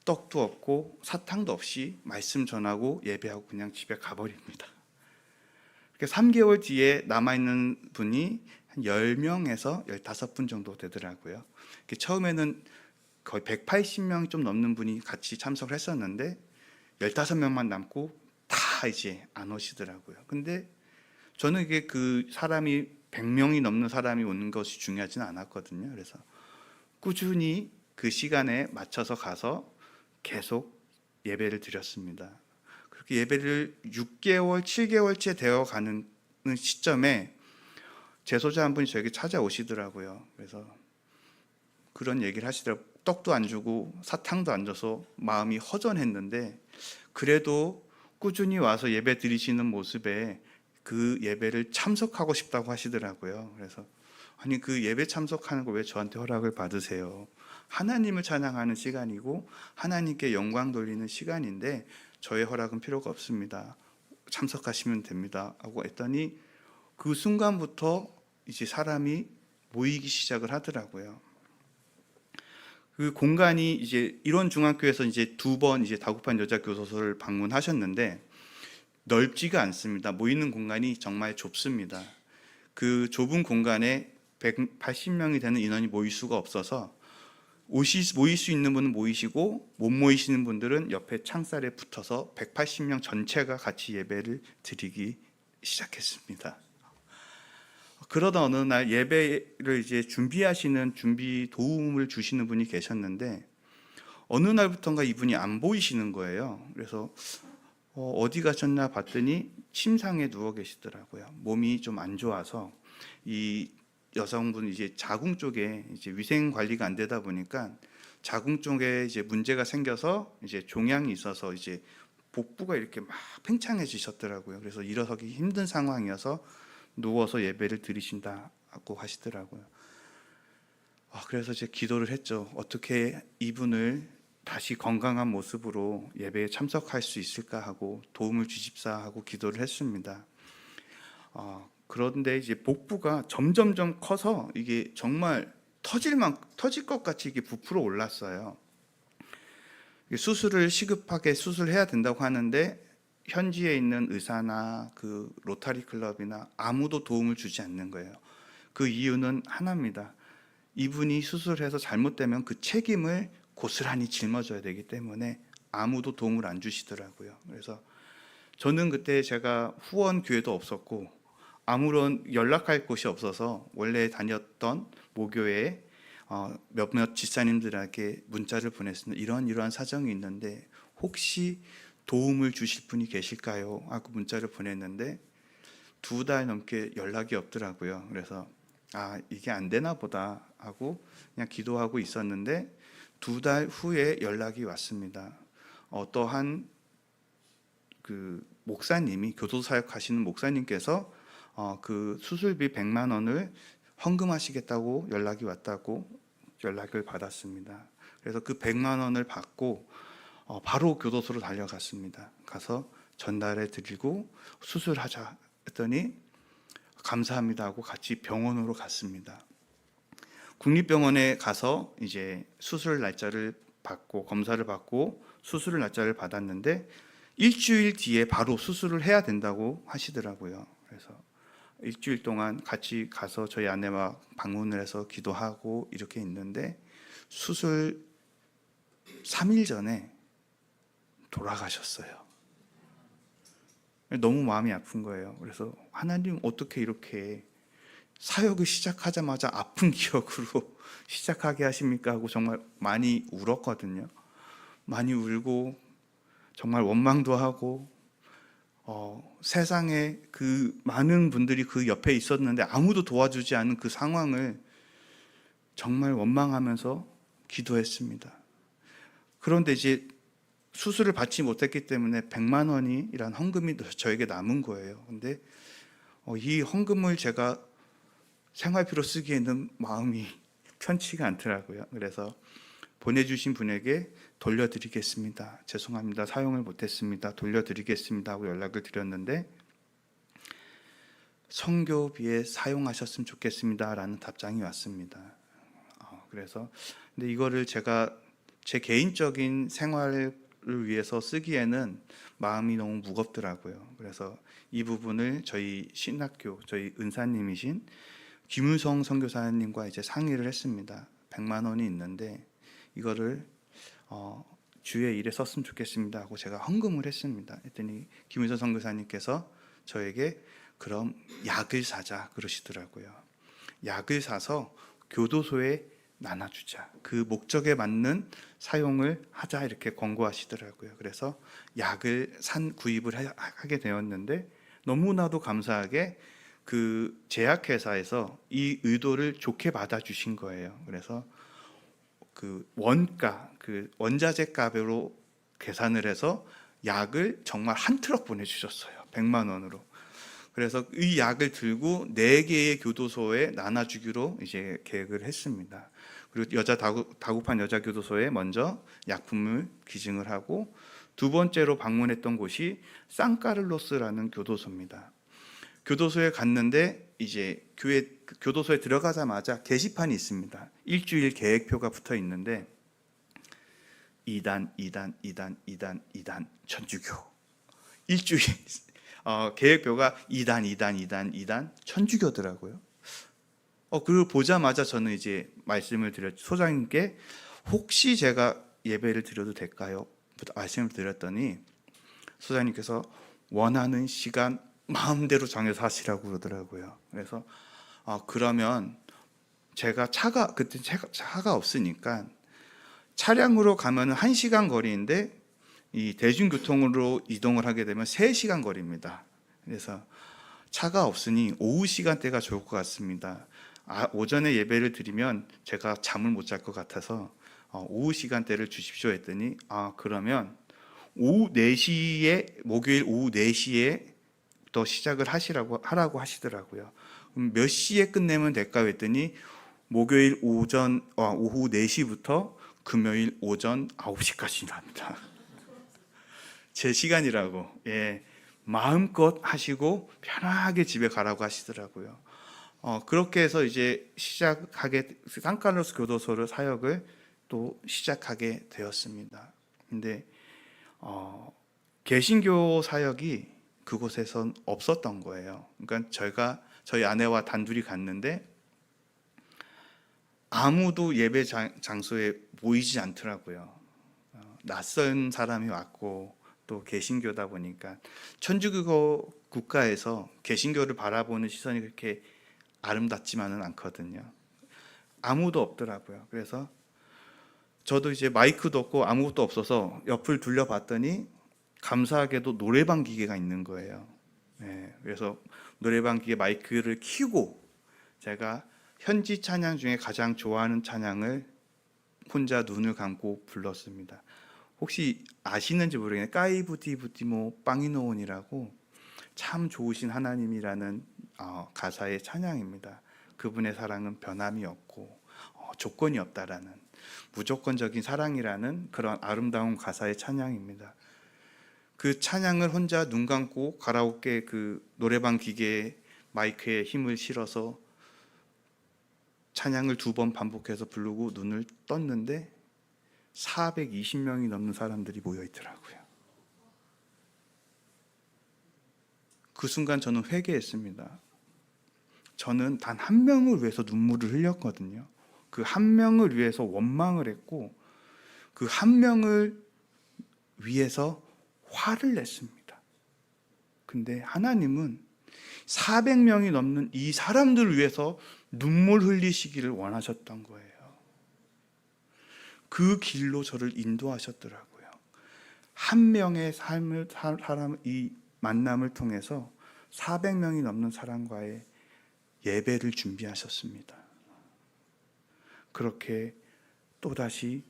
떡도 없고 사탕도 없이 말씀 전하고 예배하고 그냥 집에 가버립니다. 그렇게 3개월 뒤에 남아있는 분이 한 10명에서 15분 정도 되더라고요. 처음에는 거의 180명이 좀 넘는 분이 같이 참석을 했었는데 15명만 남고 다 이제 안 오시더라고요. 근데 저는 이게 그 사람이 100명이 넘는 사람이 오는 것이 중요하지는 않았거든요. 그래서 꾸준히 그 시간에 맞춰서 가서 계속 예배를 드렸습니다. 그렇게 예배를 6개월, 7개월째 되어 가는 시점에 재소자 한 분이 저에게 찾아오시더라고요. 그래서 그런 얘기를 하시더라고요. 떡도 안 주고 사탕도 안 줘서 마음이 허전했는데 그래도 꾸준히 와서 예배 드리시는 모습에 그 예배를 참석하고 싶다고 하시더라고요. 그래서 아니 그 예배 참석하는 거 왜 저한테 허락을 받으세요? 하나님을 찬양하는 시간이고 하나님께 영광 돌리는 시간인데 저의 허락은 필요가 없습니다. 참석하시면 됩니다. 하고 했더니 그 순간부터 이제 사람이 모이기 시작을 하더라고요. 그 공간이 이제 일원 중학교에서 이제 2번 이제 다구판 여자교도소를 방문하셨는데 넓지가 않습니다. 모이는 공간이 정말 좁습니다. 그 좁은 공간에 180명이 되는 인원이 모일 수가 없어서 모일 수 있는 분은 모이시고 못 모이시는 분들은 옆에 창살에 붙어서 180명 전체가 같이 예배를 드리기 시작했습니다. 그러다 어느 날 예배를 이제 준비하시는 준비 도움을 주시는 분이 계셨는데 어느 날부터인가 이분이 안 보이시는 거예요. 그래서 어디 가셨나 봤더니 침상에 누워 계시더라고요. 몸이 좀 안 좋아서 이 여성분 이제 자궁 쪽에 이제 위생 관리가 안 되다 보니까 자궁 쪽에 이제 문제가 생겨서 이제 종양이 있어서 이제 복부가 이렇게 막 팽창해지셨더라고요. 그래서 일어서기 힘든 상황이어서 누워서 예배를 드리신다고 하시더라고요. 그래서 이제 기도를 했죠. 어떻게 이분을 다시 건강한 모습으로 예배에 참석할 수 있을까 하고 도움을 주십사 하고 기도를 했습니다. 그런데 이제 복부가 점점점 커서 이게 정말 터질 것 같이 이게 부풀어 올랐어요. 수술을 시급하게 수술해야 된다고 하는데 현지에 있는 의사나 그 로타리 클럽이나 아무도 도움을 주지 않는 거예요. 그 이유는 하나입니다. 이분이 수술해서 잘못되면 그 책임을 고스란히 짊어져야 되기 때문에 아무도 도움을 안 주시더라고요. 그래서 저는 그때 제가 후원 교회도 없었고 아무런 연락할 곳이 없어서 원래 다녔던 모교회에 몇몇 집사님들에게 문자를 보냈습니다. 이러한 사정이 있는데 혹시 도움을 주실 분이 계실까요? 하고 문자를 보냈는데 2달 넘게 연락이 없더라고요. 그래서 이게 안 되나 보다 하고 그냥 기도하고 있었는데 2달 후에 연락이 왔습니다. 어떠한 그 목사님이 교도사역 하시는 목사님께서 그 수술비 100만 원을 헌금하시겠다고 연락이 왔다고 연락을 받았습니다. 그래서 그 100만 원을 받고 바로 교도소로 달려갔습니다. 가서 전달해 드리고 수술하자 했더니 감사합니다 하고 같이 병원으로 갔습니다. 국립병원에 가서 이제 수술 날짜를 받고 검사를 받고 수술 날짜를 받았는데 일주일 뒤에 바로 수술을 해야 된다고 하시더라고요. 그래서 일주일 동안 같이 가서 저희 아내와 방문을 해서 기도하고 이렇게 있는데 수술 3일 전에 돌아가셨어요. 너무 마음이 아픈 거예요. 그래서 하나님 어떻게 이렇게 사역을 시작하자마자 아픈 기억으로 시작하게 하십니까? 하고 정말 많이 울었거든요. 많이 울고 정말 원망도 하고 세상에 그 많은 분들이 그 옆에 있었는데 아무도 도와주지 않은 그 상황을 정말 원망하면서 기도했습니다. 그런데 이제 수술을 받지 못했기 때문에 100만 원이란 헌금이 저에게 남은 거예요. 근데 이 헌금을 제가 생활비로 쓰기에는 마음이 편치가 않더라고요. 그래서 보내주신 분에게 돌려드리겠습니다. 죄송합니다. 사용을 못했습니다. 돌려드리겠습니다 하고 연락을 드렸는데 선교비에 사용하셨으면 좋겠습니다 라는 답장이 왔습니다. 그래서 근데 이거를 제가 제 개인적인 생활을 위해서 쓰기에는 마음이 너무 무겁더라고요. 그래서 이 부분을 저희 신학교 저희 은사님이신 김우성 선교사님과 이제 상의를 했습니다. 100만 원이 있는데 이거를 주의 일에 썼으면 좋겠습니다 하고 제가 헌금을 했습니다. 했더니 김우성 선교사님께서 저에게 그럼 약을 사자 그러시더라고요. 약을 사서 교도소에 나눠주자. 그 목적에 맞는 사용을 하자 이렇게 권고하시더라고요. 그래서 약을 구입을 하게 되었는데 너무나도 감사하게 그 제약회사에서 이 의도를 좋게 받아주신 거예요. 그래서 그 원가, 그 원자재 값으로 계산을 해서 약을 정말 한 트럭 보내주셨어요. 100만 원으로. 그래서 이 약을 들고 4개의 교도소에 나눠주기로 이제 계획을 했습니다. 그리고 다급한 여자 교도소에 먼저 약품을 기증을 하고 두 번째로 방문했던 곳이 산카를로스라는 교도소입니다. 교도소에 갔는데 이제 교도소에 들어가자마자 게시판이 있습니다. 일주일 계획표가 붙어 있는데 2단 천주교. 일주일 계획표가 2단 천주교더라고요. 그걸 보자마자 저는 이제 말씀을 드렸죠. 소장님께 혹시 제가 예배를 드려도 될까요? 말씀을 드렸더니 소장님께서 원하는 시간 마음대로 정해서 하시라고 그러더라고요. 그래서 그러면 제가 그때 차가 없으니까 차량으로 가면 1시간 거리인데 이 대중교통으로 이동을 하게 되면 3시간 거리입니다. 그래서 차가 없으니 오후 시간대가 좋을 것 같습니다. 오전에 예배를 드리면 제가 잠을 못 잘 것 같아서 오후 시간대를 주십시오 했더니 그러면 오후 4시에 목요일 오후 4시에부터 시작을 하라고 하시더라고요. 그럼 몇 시에 끝내면 될까 했더니 목요일 오후 4시부터 금요일 오전 9시까지 합니다. 제 시간이라고. 예. 마음껏 하시고 편하게 집에 가라고 하시더라고요. 그렇게 해서 이제 산카를로스 교도소를 사역을 또 시작하게 되었습니다. 근데 개신교 사역이 그곳에선 없었던 거예요. 그러니까 저희 아내와 단둘이 갔는데 아무도 예배 장소에 모이지 않더라고요. 낯선 사람이 왔고 또 개신교다 보니까 천주교 국가에서 개신교를 바라보는 시선이 그렇게 아름답지만은 않거든요. 아무도 없더라고요. 그래서 저도 이제 마이크도 없고 아무것도 없어서 옆을 둘러봤더니 감사하게도 노래방 기계가 있는 거예요. 네, 그래서 노래방 기계 마이크를 켜고 제가 현지 찬양 중에 가장 좋아하는 찬양을 혼자 눈을 감고 불렀습니다. 혹시 아시는지 모르겠는데 까이부디부디모 빵이노온이라고 참 좋으신 하나님이라는 가사의 찬양입니다. 그분의 사랑은 변함이 없고 조건이 없다라는 무조건적인 사랑이라는 그런 아름다운 가사의 찬양입니다. 그 찬양을 혼자 눈 감고 가라오케 그 노래방 기계에 마이크에 힘을 실어서 찬양을 2번 반복해서 부르고 눈을 떴는데 420명이 넘는 사람들이 모여 있더라고요. 그 순간 저는 회개했습니다. 저는 단 한 명을 위해서 눈물을 흘렸거든요. 그 한 명을 위해서 원망을 했고 그 한 명을 위해서 화를 냈습니다. 근데 하나님은 400명이 넘는 이 사람들을 위해서 눈물 흘리시기를 원하셨던 거예요. 그 길로 저를 인도하셨더라고요. 한 명의 이 만남을 통해서 400명이 넘는 사람과의 예배를 준비하셨습니다. 그렇게 또다시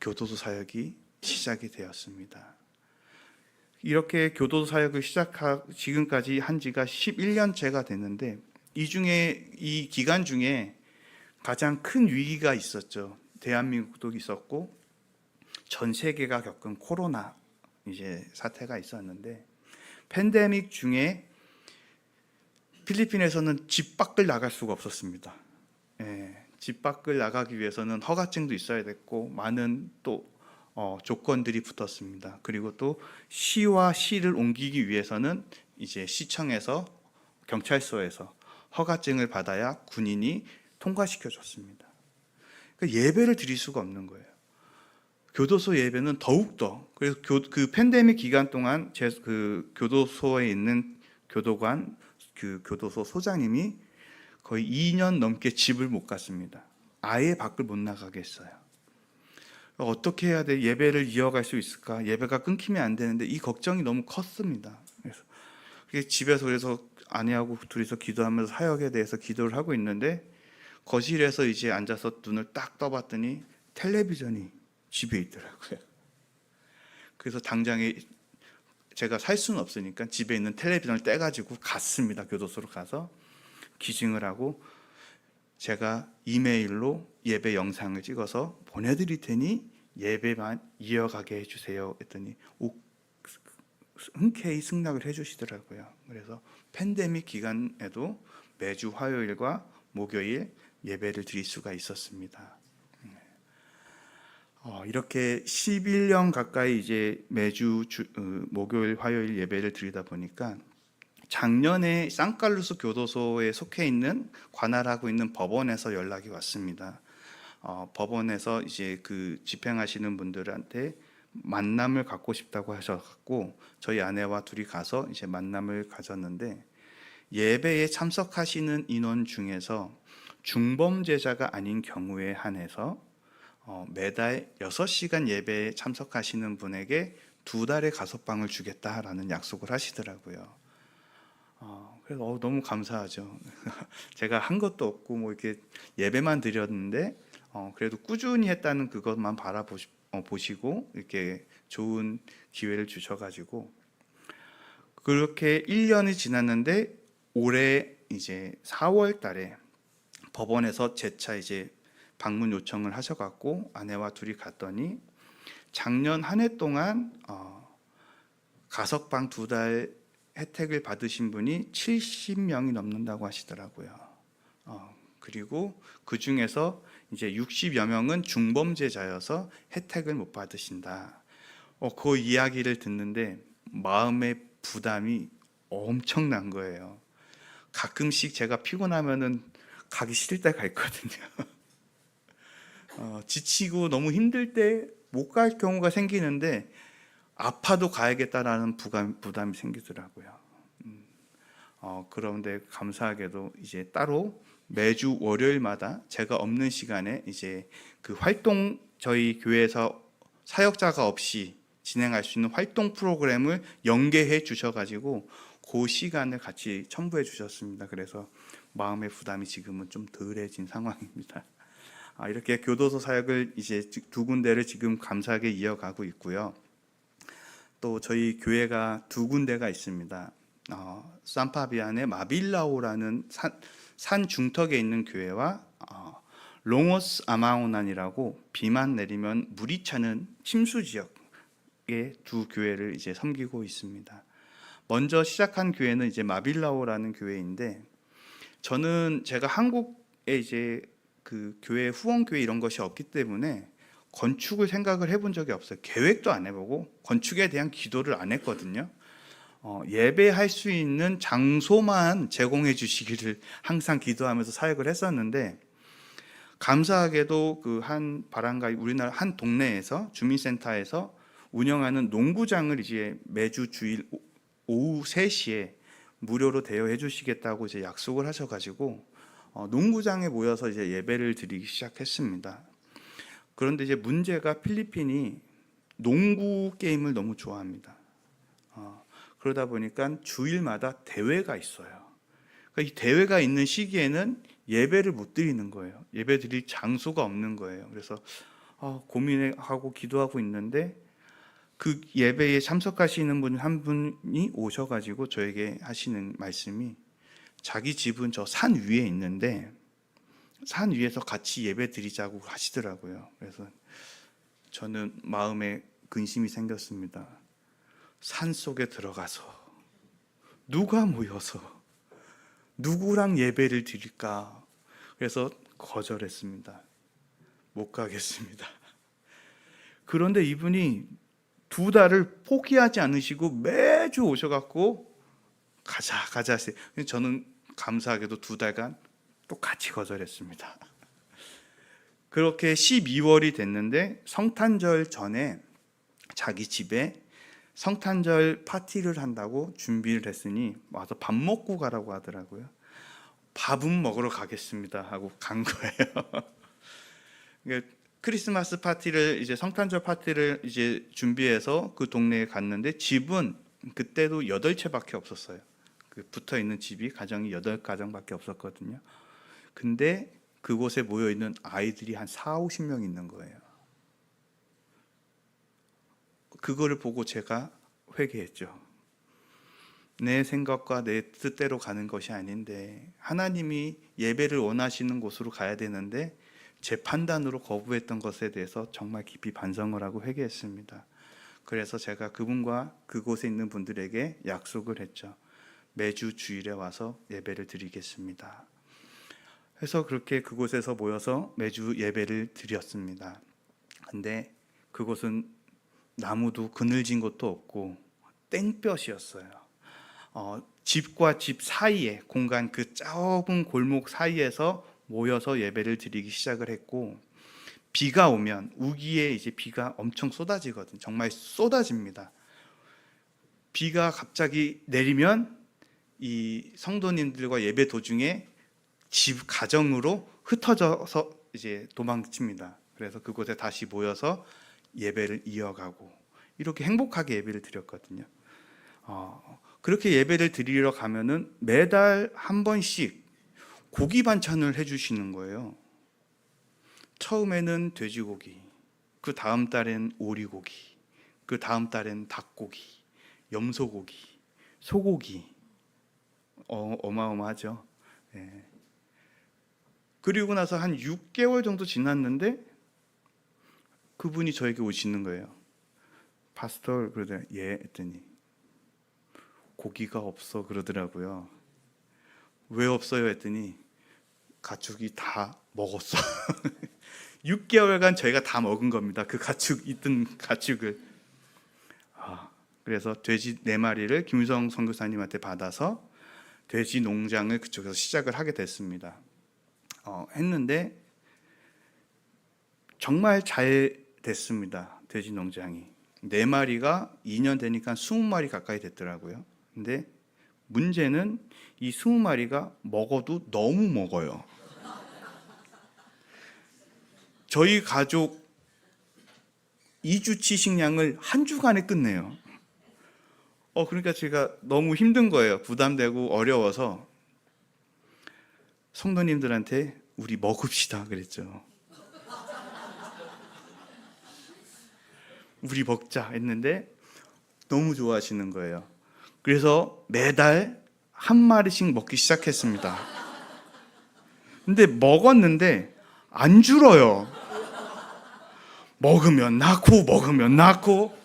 교도소 사역이 시작이 되었습니다. 이렇게 교도소 사역을 지금까지 한 지가 11년째가 됐는데 이 기간 중에 가장 큰 위기가 있었죠. 대한민국도 있었고 전 세계가 겪은 코로나 사태가 있었는데 팬데믹 중에 필리핀에서는 집 밖을 나갈 수가 없었습니다. 집 밖을 나가기 위해서는 허가증도 있어야 됐고 많은 또 조건들이 붙었습니다. 그리고 또 시와 시를 옮기기 위해서는 이제 시청에서 경찰서에서 허가증을 받아야 군인이 통과시켜 줬습니다. 그러니까 예배를 드릴 수가 없는 거예요. 교도소 예배는 더욱더. 그래서 그 팬데믹 기간 동안 그 교도소에 있는 교도관, 그 교도소 소장님이 거의 2년 넘게 집을 못 갔습니다. 아예 밖을 못 나가게 했어요. 어떻게 해야 돼? 예배를 이어갈 수 있을까? 예배가 끊기면 안 되는데 이 걱정이 너무 컸습니다. 그래서 집에서 그래서 아내하고 둘이서 기도하면서 사역에 대해서 기도를 하고 있는데 거실에서 이제 앉아서 눈을 딱 떠봤더니 텔레비전이 집에 있더라고요. 그래서 당장에 제가 살 수는 없으니까 집에 있는 텔레비전을 떼가지고 갔습니다. 교도소로 가서 기증을 하고 제가 이메일로 예배 영상을 찍어서 보내드릴 테니 예배만 이어가게 해주세요 했더니 흔쾌히 승낙을 해주시더라고요. 그래서 팬데믹 기간에도 매주 화요일과 목요일 예배를 드릴 수가 있었습니다. 이렇게 11년 가까이 이제 매주 목요일, 화요일 예배를 드리다 보니까 작년에 산칼루스 교도소에 속해 있는 관할하고 있는 법원에서 연락이 왔습니다. 법원에서 이제 그 집행하시는 분들한테 만남을 갖고 싶다고 하셔갖고 저희 아내와 둘이 가서 이제 만남을 가졌는데 예배에 참석하시는 인원 중에서 중범죄자가 아닌 경우에 한해서 매달 6시간 예배에 참석하시는 분에게 2달의 가석방을 주겠다라는 약속을 하시더라고요. 그래서 너무 감사하죠. 제가 한 것도 없고 뭐 이렇게 예배만 드렸는데 그래도 꾸준히 했다는 그것만 보시고 이렇게 좋은 기회를 주셔가지고 그렇게 1년이 지났는데 올해 이제 4월 달에 법원에서 재차 이제 방문 요청을 하셔갖고 아내와 둘이 갔더니 작년 한 해 동안 가석방 2달 혜택을 받으신 분이 70명이 넘는다고 하시더라고요. 그리고 그 중에서 이제 60여 명은 중범죄자여서 혜택을 못 받으신다. 그 이야기를 듣는데 마음의 부담이 엄청난 거예요. 가끔씩 제가 피곤하면은 가기 싫을 때가 있거든요. 지치고 너무 힘들 때 못 갈 경우가 생기는데 아파도 가야겠다라는 부담이 생기더라고요. 그런데 감사하게도 이제 따로 매주 월요일마다 제가 없는 시간에 이제 그 활동 저희 교회에서 사역자가 없이 진행할 수 있는 활동 프로그램을 연계해 주셔가지고 그 시간을 같이 첨부해 주셨습니다. 그래서 마음의 부담이 지금은 좀 덜해진 상황입니다. 이렇게 교도소 사역을 이제 두 군데를 지금 감사하게 이어가고 있고요. 또 저희 교회가 두 군데가 있습니다. 산파비안의 마빌라오라는 산 중턱에 있는 교회와 롱오스 아마오난이라고 비만 내리면 물이 차는 침수 지역의 두 교회를 이제 섬기고 있습니다. 먼저 시작한 교회는 이제 마빌라오라는 교회인데, 저는 제가 한국에 이제 그 교회 후원교회 이런 것이 없기 때문에 건축을 생각을 해본 적이 없어요. 계획도 안 해보고 건축에 대한 기도를 안 했거든요. 예배할 수 있는 장소만 제공해 주시기를 항상 기도하면서 사역을 했었는데, 감사하게도 그 한 바람가이 우리나라 한 동네에서 주민센터에서 운영하는 농구장을 이제 매주 주일 오후 3시에 무료로 대여해 주시겠다고 이제 약속을 하셔가지고 농구장에 모여서 이제 예배를 드리기 시작했습니다. 그런데 이제 문제가 필리핀이 농구 게임을 너무 좋아합니다. 그러다 보니까 주일마다 대회가 있어요. 그러니까 이 대회가 있는 시기에는 예배를 못 드리는 거예요. 예배 드릴 장소가 없는 거예요. 그래서 고민하고 기도하고 있는데, 그 예배에 참석하시는 분 한 분이 오셔가지고 저에게 하시는 말씀이, 자기 집은 저 산 위에 있는데 산 위에서 같이 예배 드리자고 하시더라고요. 그래서 저는 마음에 근심이 생겼습니다. 산 속에 들어가서 누가 모여서 누구랑 예배를 드릴까? 그래서 거절했습니다. 못 가겠습니다. 그런데 이분이 2달을 포기하지 않으시고 매주 오셔갖고 가자 하세요. 저는 감사하게도 2달간 똑같이 거절했습니다. 그렇게 12월이 됐는데 성탄절 전에 자기 집에 성탄절 파티를 한다고 준비를 했으니 와서 밥 먹고 가라고 하더라고요. 밥은 먹으러 가겠습니다 하고 간 거예요. 크리스마스 파티를 이제 성탄절 파티를 이제 준비해서 그 동네에 갔는데, 집은 그때도 8채밖에 없었어요. 그 붙어 있는 집이 가정이 8가정밖에 없었거든요. 근데 그곳에 모여 있는 아이들이 한 40-50명 있는 거예요. 그거를 보고 제가 회개했죠. 내 생각과 내 뜻대로 가는 것이 아닌데, 하나님이 예배를 원하시는 곳으로 가야 되는데 제 판단으로 거부했던 것에 대해서 정말 깊이 반성을 하고 회개했습니다. 그래서 제가 그분과 그곳에 있는 분들에게 약속을 했죠. 매주 주일에 와서 예배를 드리겠습니다. 그래서 그렇게 그곳에서 모여서 매주 예배를 드렸습니다. 근데 그곳은 나무도 그늘진 곳도 없고 땡볕이었어요. 집과 집 사이에 공간, 그 좁은 골목 사이에서 모여서 예배를 드리기 시작을 했고, 비가 오면 우기에 이제 비가 엄청 쏟아지거든요. 정말 쏟아집니다. 비가 갑자기 내리면 이 성도님들과 예배 도중에 집 가정으로 흩어져서 이제 도망칩니다. 그래서 그곳에 다시 모여서 예배를 이어가고, 이렇게 행복하게 예배를 드렸거든요. 그렇게 예배를 드리러 가면은 매달 한 번씩 고기 반찬을 해주시는 거예요. 처음에는 돼지고기, 그 다음 달엔 오리고기, 그 다음 달엔 닭고기, 염소고기, 소고기. 어마어마하죠. 네. 그리고 나서 한 6개월 정도 지났는데 그분이 저에게 오시는 거예요. 파스tor, 그러더니 예 했더니 고기가 없어 그러더라고요. 왜 없어요 했더니 가축이 다 먹었어. 6개월간 저희가 다 먹은 겁니다. 그 있던 가축을. 그래서 돼지 4마리를 김유성 선교사님한테 받아서 돼지 농장을 그쪽에서 시작을 하게 됐습니다. 했는데 정말 잘 됐습니다. 돼지 농장이 4마리가 2년 되니까 20마리 가까이 됐더라고요. 근데 문제는 이 20마리가 먹어도 너무 먹어요. 저희 가족 2주치 식량을 한 주간에 끝내요. 그러니까 제가 너무 힘든 거예요. 부담되고 어려워서. 성도님들한테 우리 먹읍시다 그랬죠. 우리 먹자 했는데 너무 좋아하시는 거예요. 그래서 매달 한 마리씩 먹기 시작했습니다. 근데 먹었는데 안 줄어요. 먹으면 낳고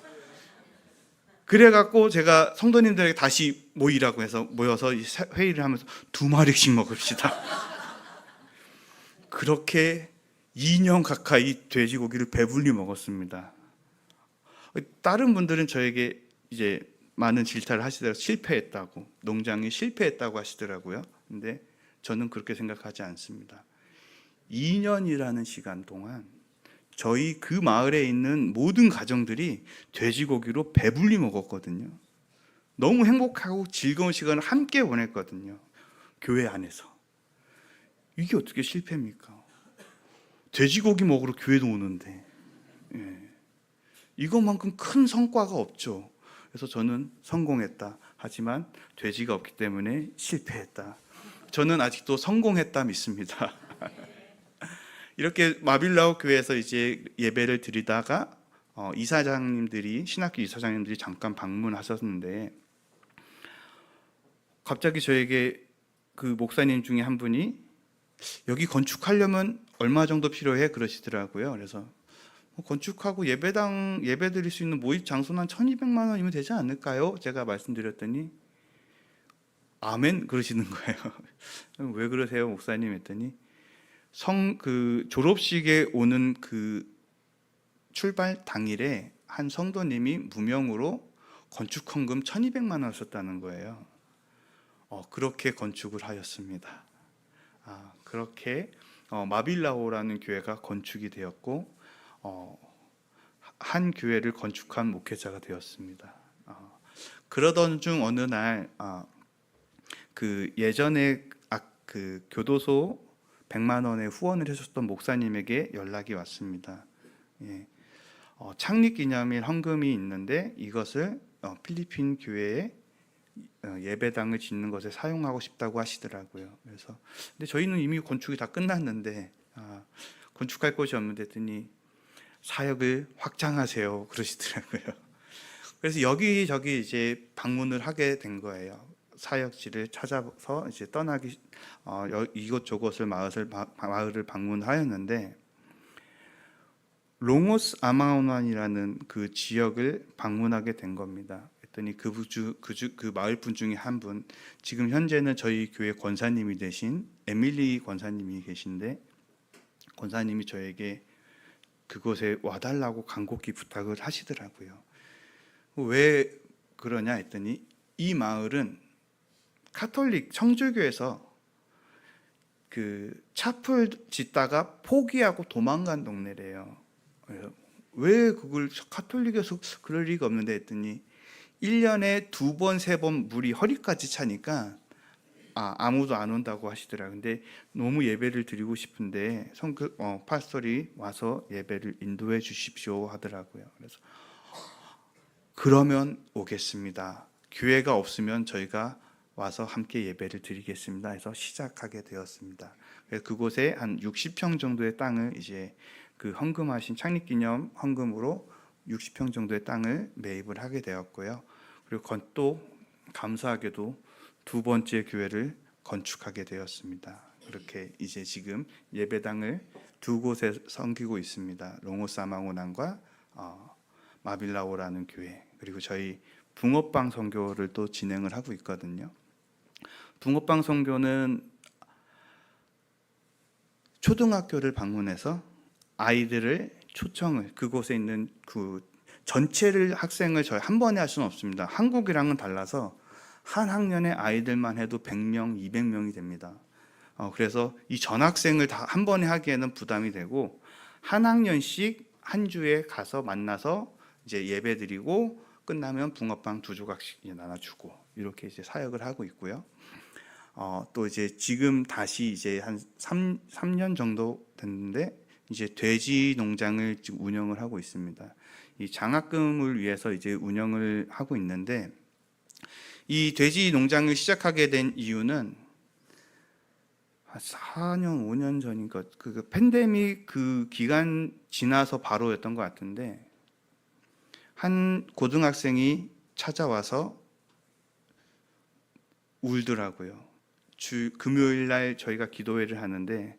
그래갖고 제가 성도님들에게 다시 모이라고 해서 모여서 회의를 하면서 2마리씩 먹읍시다. 그렇게 2년 가까이 돼지고기를 배불리 먹었습니다. 다른 분들은 저에게 이제 많은 질타를 하시더라고요. 실패했다고, 농장이 실패했다고 하시더라고요. 근데 저는 그렇게 생각하지 않습니다. 2년이라는 시간 동안 저희 그 마을에 있는 모든 가정들이 돼지고기로 배불리 먹었거든요. 너무 행복하고 즐거운 시간을 함께 보냈거든요. 교회 안에서. 이게 어떻게 실패입니까? 돼지고기 먹으러 교회도 오는데. 예. 이것만큼 큰 성과가 없죠. 그래서 저는 성공했다. 하지만 돼지가 없기 때문에 실패했다. 저는 아직도 성공했다 믿습니다. 이렇게 마빌라우 교회에서 이제 예배를 드리다가 이사장님들이, 신학교 이사장님들이 잠깐 방문하셨는데 갑자기 저에게 그 목사님 중에 한 분이 여기 건축하려면 얼마 정도 필요해? 그러시더라고요. 그래서 건축하고 예배 드릴 수 있는 모임 장소는 한 1200만 원이면 되지 않을까요? 제가 말씀드렸더니 아멘 그러시는 거예요. 왜 그러세요 목사님 했더니 졸업식에 오는 그 출발 당일에 한 성도님이 무명으로 건축헌금 1200만 원 썼다는 거예요. 그렇게 건축을 하였습니다. 그렇게 마빌라호라는 교회가 건축이 되었고 한 교회를 건축한 목회자가 되었습니다. 그러던 중 어느 날 그 예전에 그 교도소 100만 원의 후원을 해줬던 목사님에게 연락이 왔습니다. 예. 창립기념일 헌금이 있는데 이것을 필리핀 교회에 예배당을 짓는 것에 사용하고 싶다고 하시더라고요. 그래서 근데 저희는 이미 건축이 다 끝났는데 건축할 곳이 없는데 했더니 사역을 확장하세요 그러시더라고요. 그래서 여기저기 이제 방문을 하게 된 거예요. 사역지를 찾아서 이제 떠나기 이곳저곳을 마을을 방문하였는데 롱오스 아마오난이라는 그 지역을 방문하게 된 겁니다. 그랬더니 그 마을 분 중에 한 분, 지금 현재는 저희 교회 권사님이 되신 에밀리 권사님이 계신데 권사님이 저에게 그곳에 와달라고 간곡히 부탁을 하시더라고요. 왜 그러냐 했더니 이 마을은 카톨릭 청주교에서 그 차풀 짓다가 포기하고 도망간 동네래요. 그래서 왜 그걸 카톨릭에서 그럴 리가 없는데 했더니 1년에 2번, 3번 물이 허리까지 차니까 아무도 안 온다고 하시더라고요. 근데 너무 예배를 드리고 싶은데 파스tor이 와서 예배를 인도해 주십시오 하더라고요. 그래서 그러면 오겠습니다. 교회가 없으면 저희가 와서 함께 예배를 드리겠습니다 해서 시작하게 되었습니다. 그래서 그곳에 한 60평 정도의 땅을 이제 그 헌금하신 창립기념 헌금으로 60평 정도의 땅을 매입을 하게 되었고요. 그리고 또 감사하게도 2번째 교회를 건축하게 되었습니다. 그렇게 이제 지금 예배당을 2곳에 섬기고 있습니다. 롱오사망오난과 마빌라오라는 교회, 그리고 저희 붕어빵 선교를 또 진행을 하고 있거든요. 붕어빵 선교는 초등학교를 방문해서 아이들을 초청을, 그곳에 있는 그 전체를 학생을 저희 한 번에 할 수는 없습니다. 한국이랑은 달라서 한 학년에 아이들만 해도 100명, 200명이 됩니다. 그래서 이 전학생을 다 한 번에 하기에는 부담이 되고 한 학년씩 한 주에 가서 만나서 이제 예배드리고 끝나면 붕어빵 2조각씩 나눠주고 이렇게 이제 사역을 하고 있고요. 또 이제 지금 다시 이제 한 3년 정도 됐는데 이제 돼지 농장을 지금 운영을 하고 있습니다. 이 장학금을 위해서 이제 운영을 하고 있는데 이 돼지 농장을 시작하게 된 이유는 한 4년, 5년 전인가 그 팬데믹 그 기간 지나서 바로였던 것 같은데 한 고등학생이 찾아와서 울더라고요. 금요일 날 저희가 기도회를 하는데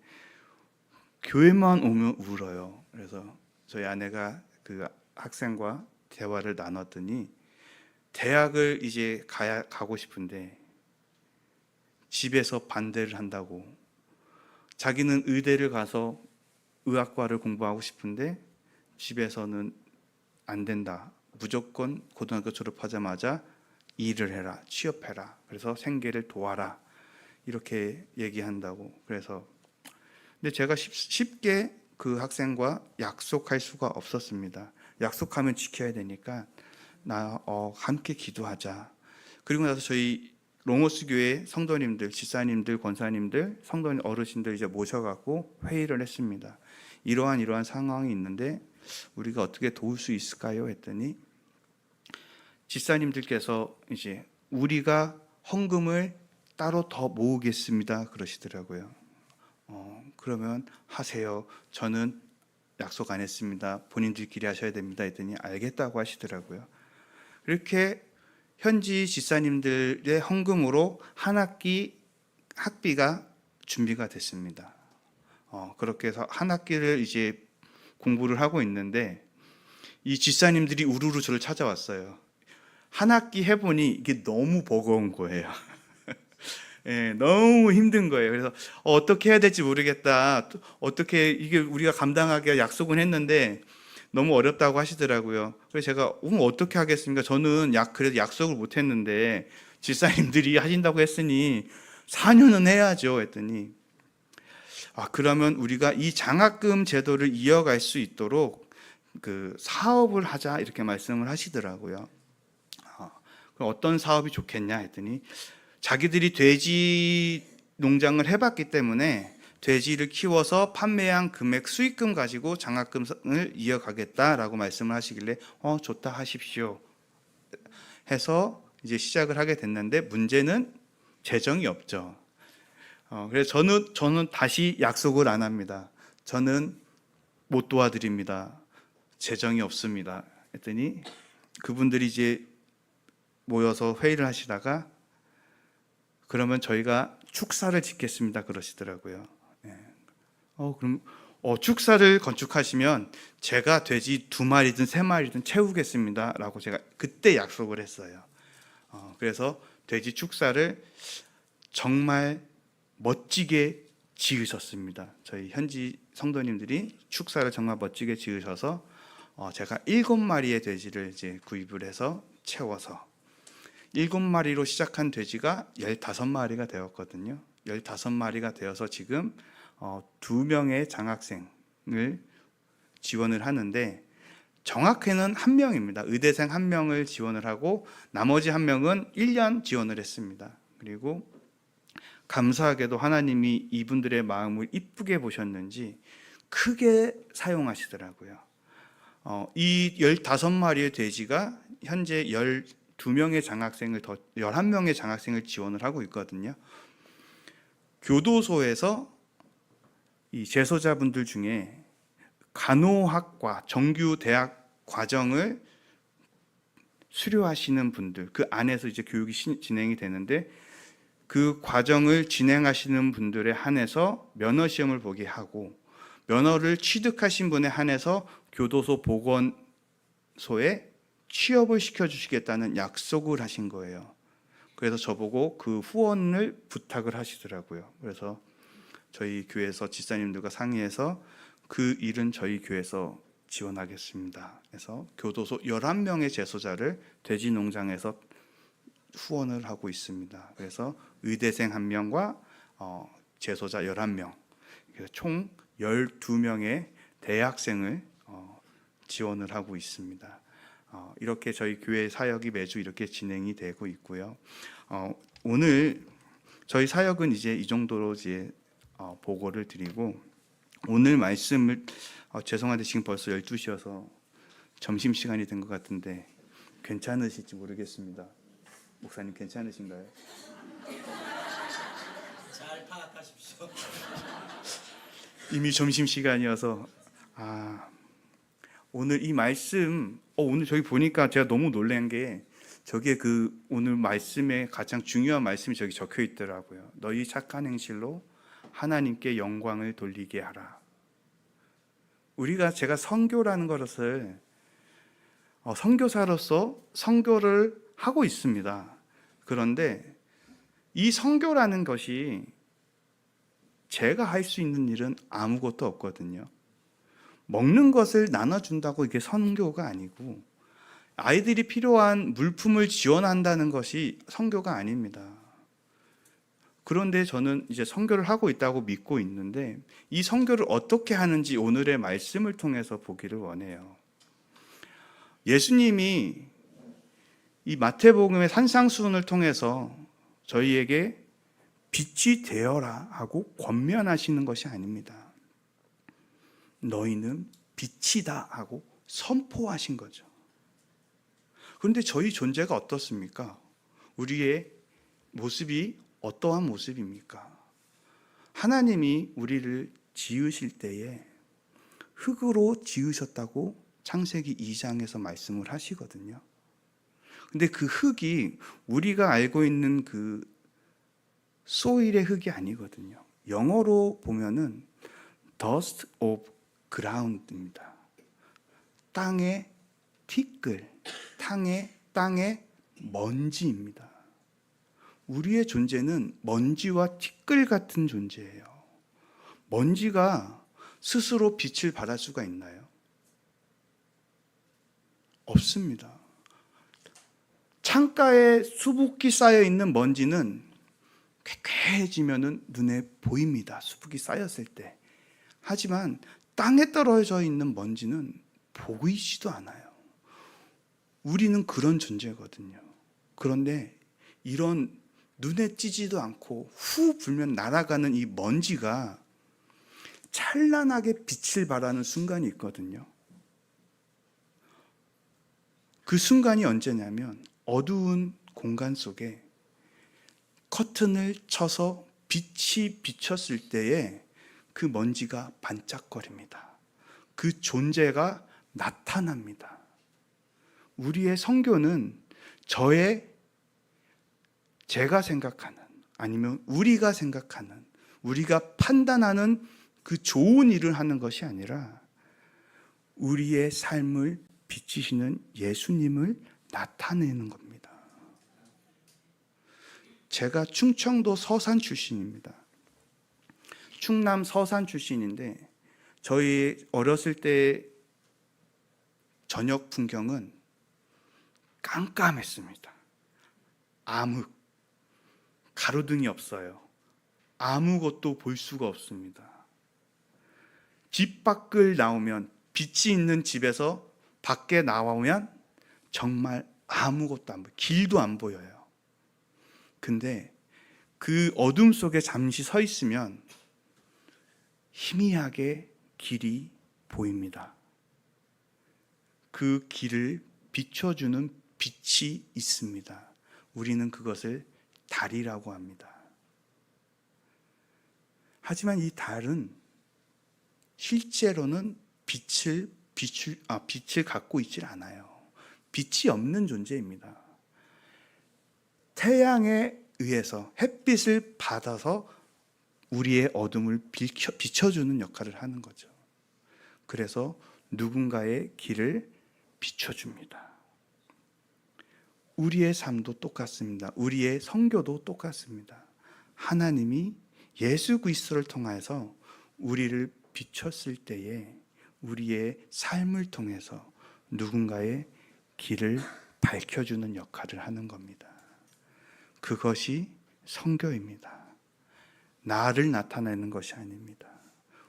교회만 오면 울어요. 그래서 저희 아내가 그 학생과 대화를 나눴더니 대학을 이제 가고 싶은데 집에서 반대를 한다고. 자기는 의대를 가서 의학과를 공부하고 싶은데 집에서는 안 된다. 무조건 고등학교 졸업하자마자 일을 해라, 취업해라. 그래서 생계를 도와라. 이렇게 얘기한다고. 그래서 근데 제가 쉽게 그 학생과 약속할 수가 없었습니다. 약속하면 지켜야 되니까 함께 기도하자. 그리고 나서 저희 로모스 교회 성도님들, 집사님들, 권사님들, 성도 어르신들 이제 모셔갖고 회의를 했습니다. 이러한 상황이 있는데 우리가 어떻게 도울 수 있을까요? 했더니 집사님들께서 이제 우리가 헌금을 따로 더 모으겠습니다. 그러시더라고요. 그러면 하세요. 저는 약속 안 했습니다. 본인들끼리 하셔야 됩니다. 했더니 알겠다고 하시더라고요. 이렇게 현지 집사님들의 헌금으로 한 학기 학비가 준비가 됐습니다. 그렇게 해서 한 학기를 이제 공부를 하고 있는데 이 집사님들이 우르르 저를 찾아왔어요. 한 학기 해보니 이게 너무 버거운 거예요. 예, 너무 힘든 거예요. 그래서 어떻게 해야 될지 모르겠다. 어떻게 이게 우리가 감당하기가 약속은 했는데 너무 어렵다고 하시더라고요. 그래서 제가 어떻게 하겠습니까? 저는 그래도 약속을 못 했는데 집사님들이 하신다고 했으니 4년은 해야죠. 했더니 그러면 우리가 이 장학금 제도를 이어갈 수 있도록 그 사업을 하자 이렇게 말씀을 하시더라고요. 그럼 어떤 사업이 좋겠냐 했더니 자기들이 돼지 농장을 해봤기 때문에 돼지를 키워서 판매한 금액 수익금 가지고 장학금을 이어가겠다라고 말씀을 하시길래 좋다 하십시오 해서 이제 시작을 하게 됐는데 문제는 재정이 없죠. 그래서 저는 다시 약속을 안 합니다. 저는 못 도와드립니다. 재정이 없습니다. 했더니 그분들이 이제 모여서 회의를 하시다가 그러면 저희가 축사를 짓겠습니다. 그러시더라고요. 그럼 축사를 건축하시면 제가 돼지 2마리든 3마리든 채우겠습니다. 라고 제가 그때 약속을 했어요. 그래서 돼지 축사를 정말 멋지게 지으셨습니다. 저희 현지 성도님들이 축사를 정말 멋지게 지으셔서 제가 7마리의 돼지를 이제 구입을 해서 채워서 7마리로 시작한 돼지가 15마리가 되었거든요. 15마리가 되어서 지금 2명의 장학생을 지원을 하는데 정확히는 1명입니다. 의대생 1명을 지원을 하고 나머지 1명은 1년 지원을 했습니다. 그리고 감사하게도 하나님이 이분들의 마음을 이쁘게 보셨는지 크게 사용하시더라고요. 이 15마리의 돼지가 현재 12명의 장학생을 11명의 장학생을 지원을 하고 있거든요. 교도소에서 이 재소자분들 중에 간호학과 정규 대학 과정을 수료하시는 분들, 그 안에서 이제 교육이 진행이 되는데 그 과정을 진행하시는 분들에 한해서 면허 시험을 보게 하고 면허를 취득하신 분에 한해서 교도소 보건소에 취업을 시켜주시겠다는 약속을 하신 거예요. 그래서 저보고 그 후원을 부탁을 하시더라고요. 그래서 저희 교회에서 집사님들과 상의해서 그 일은 저희 교회에서 지원하겠습니다. 그래서 교도소 11명의 재소자를 돼지 농장에서 후원을 하고 있습니다. 그래서 의대생 1명과 재소자 11명, 총 12명의 대학생을 지원을 하고 있습니다. 이렇게 저희 교회 사역이 매주 이렇게 진행이 되고 있고요. 오늘 저희 사역은 이제 이 정도로 이제 보고를 드리고 오늘 말씀을 죄송한데 지금 벌써 12시여서 점심시간이 된 것 같은데 괜찮으실지 모르겠습니다. 목사님 괜찮으신가요? 잘 이미 점심 시간이어서 오늘 이 말씀 오늘 저기 보니까 제가 너무 놀란 게 저게 그 오늘 말씀에 가장 중요한 말씀이 저기 적혀 있더라고요. 너희 착한 행실로 하나님께 영광을 돌리게 하라. 제가 선교라는 것을 선교사로서 선교를 하고 있습니다. 그런데 이 선교라는 것이 제가 할 수 있는 일은 아무것도 없거든요. 먹는 것을 나눠준다고 이게 선교가 아니고, 아이들이 필요한 물품을 지원한다는 것이 선교가 아닙니다. 그런데 저는 이제 선교를 하고 있다고 믿고 있는데, 이 선교를 어떻게 하는지 오늘의 말씀을 통해서 보기를 원해요. 예수님이 이 마태복음의 산상수훈을 통해서 저희에게 빛이 되어라 하고 권면하시는 것이 아닙니다. 너희는 빛이다 하고 선포하신 거죠. 그런데 저희 존재가 어떻습니까? 우리의 모습이 어떠한 모습입니까? 하나님이 우리를 지으실 때에 흙으로 지으셨다고 창세기 2장에서 말씀을 하시거든요. 근데 그 흙이 우리가 알고 있는 그 소일의 흙이 아니거든요. 영어로 보면은 dust of ground입니다. 땅의 티끌, 땅의 먼지입니다. 우리의 존재는 먼지와 티끌 같은 존재예요. 먼지가 스스로 빛을 발할 수가 있나요? 없습니다. 창가에 수북이 쌓여 있는 먼지는 쾌쾌해지면 눈에 보입니다. 수북이 쌓였을 때. 하지만 땅에 떨어져 있는 먼지는 보이지도 않아요. 우리는 그런 존재거든요. 그런데 이런 눈에 찌지도 않고 후 불면 날아가는 이 먼지가 찬란하게 빛을 발하는 순간이 있거든요. 그 순간이 언제냐면 어두운 공간 속에 커튼을 쳐서 빛이 비쳤을 때에 그 먼지가 반짝거립니다. 그 존재가 나타납니다. 우리의 선교는 제가 생각하는, 아니면 우리가 생각하는, 우리가 판단하는 그 좋은 일을 하는 것이 아니라 우리의 삶을 비치시는 예수님을 나타내는 겁니다. 제가 충청도 서산 출신입니다. 충남 서산 출신인데 저희 어렸을 때 저녁 풍경은 깜깜했습니다. 암흑, 가로등이 없어요. 아무것도 볼 수가 없습니다. 집 밖을 나오면, 빛이 있는 집에서 밖에 나오면 정말 아무것도 안 보여요. 길도 안 보여요. 근데 그 어둠 속에 잠시 서 있으면 희미하게 길이 보입니다. 그 길을 비춰주는 빛이 있습니다. 우리는 그것을 달이라고 합니다. 하지만 이 달은 실제로는 빛을 갖고 있질 않아요. 빛이 없는 존재입니다. 태양에 의해서 햇빛을 받아서 우리의 어둠을 비춰주는 역할을 하는 거죠. 그래서 누군가의 길을 비춰줍니다. 우리의 삶도 똑같습니다. 우리의 선교도 똑같습니다. 하나님이 예수 그리스도를 통해서 우리를 비췄을 때에 우리의 삶을 통해서 누군가의 길을 밝혀주는 역할을 하는 겁니다. 그것이 선교입니다. 나를 나타내는 것이 아닙니다.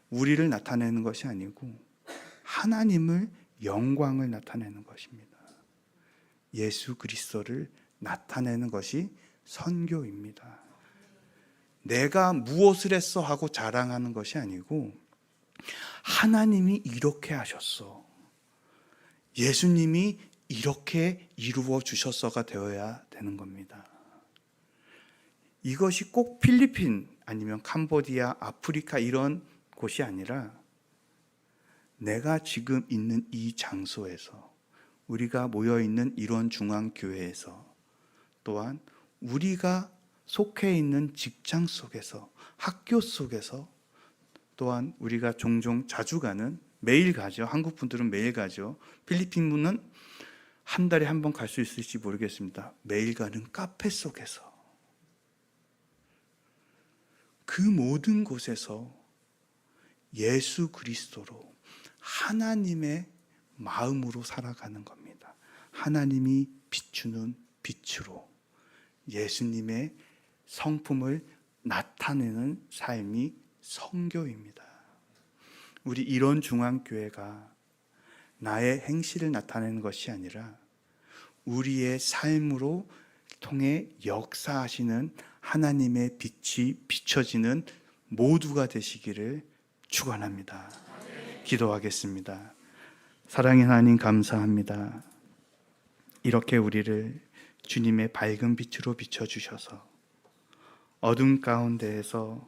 우리를 나타내는 것이 아니고 하나님을, 영광을 나타내는 것입니다. 예수 그리스도를 나타내는 것이 선교입니다. 내가 무엇을 했어 하고 자랑하는 것이 아니고 하나님이 이렇게 하셨어, 예수님이 이렇게 이루어 주셨어가 되어야 되는 겁니다. 이것이 꼭 필리핀 아니면 캄보디아, 아프리카 이런 곳이 아니라 내가 지금 있는 이 장소에서, 우리가 모여 있는 이런 중앙교회에서, 또한 우리가 속해 있는 직장 속에서, 학교 속에서, 또한 우리가 종종 자주 가는, 매일 가죠. 한국 분들은 매일 가죠. 필리핀 분은 한 달에 한 번 갈 수 있을지 모르겠습니다. 매일 가는 카페 속에서, 그 모든 곳에서 예수 그리스도로, 하나님의 마음으로 살아가는 겁니다. 하나님이 비추는 빛으로 예수님의 성품을 나타내는 삶이 선교입니다. 우리 이런 중앙교회가 나의 행실을 나타내는 것이 아니라 우리의 삶으로 통해 역사하시는 하나님의 빛이 비춰지는 모두가 되시기를 축원합니다. 기도하겠습니다. 사랑의 하나님, 감사합니다. 이렇게 우리를 주님의 밝은 빛으로 비춰주셔서 어둠 가운데에서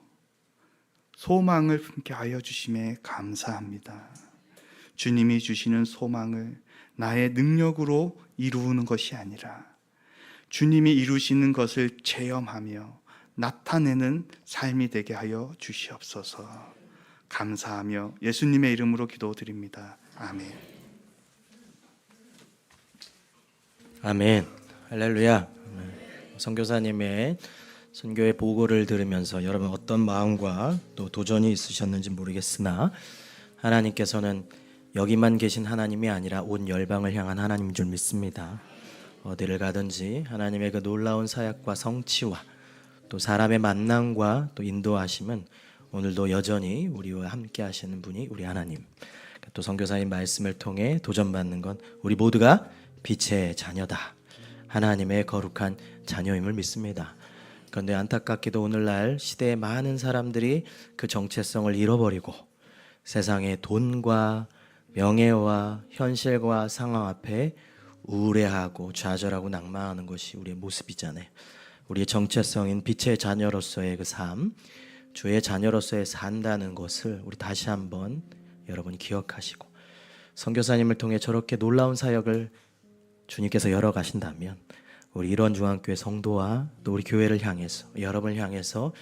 소망을 품게 하여 주심에 감사합니다. 주님이 주시는 소망을 나의 능력으로 이루는 것이 아니라 주님이 이루시는 것을 체험하며 나타내는 삶이 되게 하여 주시옵소서. 감사하며 예수님의 이름으로 기도드립니다. 아멘. 아멘. 할렐루야. 선교사님의 선교의 보고를 들으면서 여러분 어떤 마음과 또 도전이 있으셨는지 모르겠으나 하나님께서는 여기만 계신 하나님이 아니라 온 열방을 향한 하나님인 줄 믿습니다. 어디를 가든지 하나님의 그 놀라운 사역과 성취와 또 사람의 만남과 또 인도하심은 오늘도 여전히 우리와 함께 하시는 분이 우리 하나님. 또 선교사님 말씀을 통해 도전받는 건 우리 모두가 빛의 자녀다, 하나님의 거룩한 자녀임을 믿습니다. 그런데 안타깝게도 오늘날 시대의 많은 사람들이 그 정체성을 잃어버리고 세상의 돈과 명예와 현실과 상황 앞에 우울해하고 좌절하고 낭망하는 것이 우리의 모습이잖아요. 우리의 정체성인 빛의 자녀로서의 그 삶, 주의 자녀로서의 산다는 것을 우리 다시 한번 여러분이 기억하시고, 선교사님을 통해 저렇게 놀라운 사역을 주님께서 열어가신다면 우리 이런 중앙교회 성도와 또 우리 교회를 향해서, 여러분을 향해서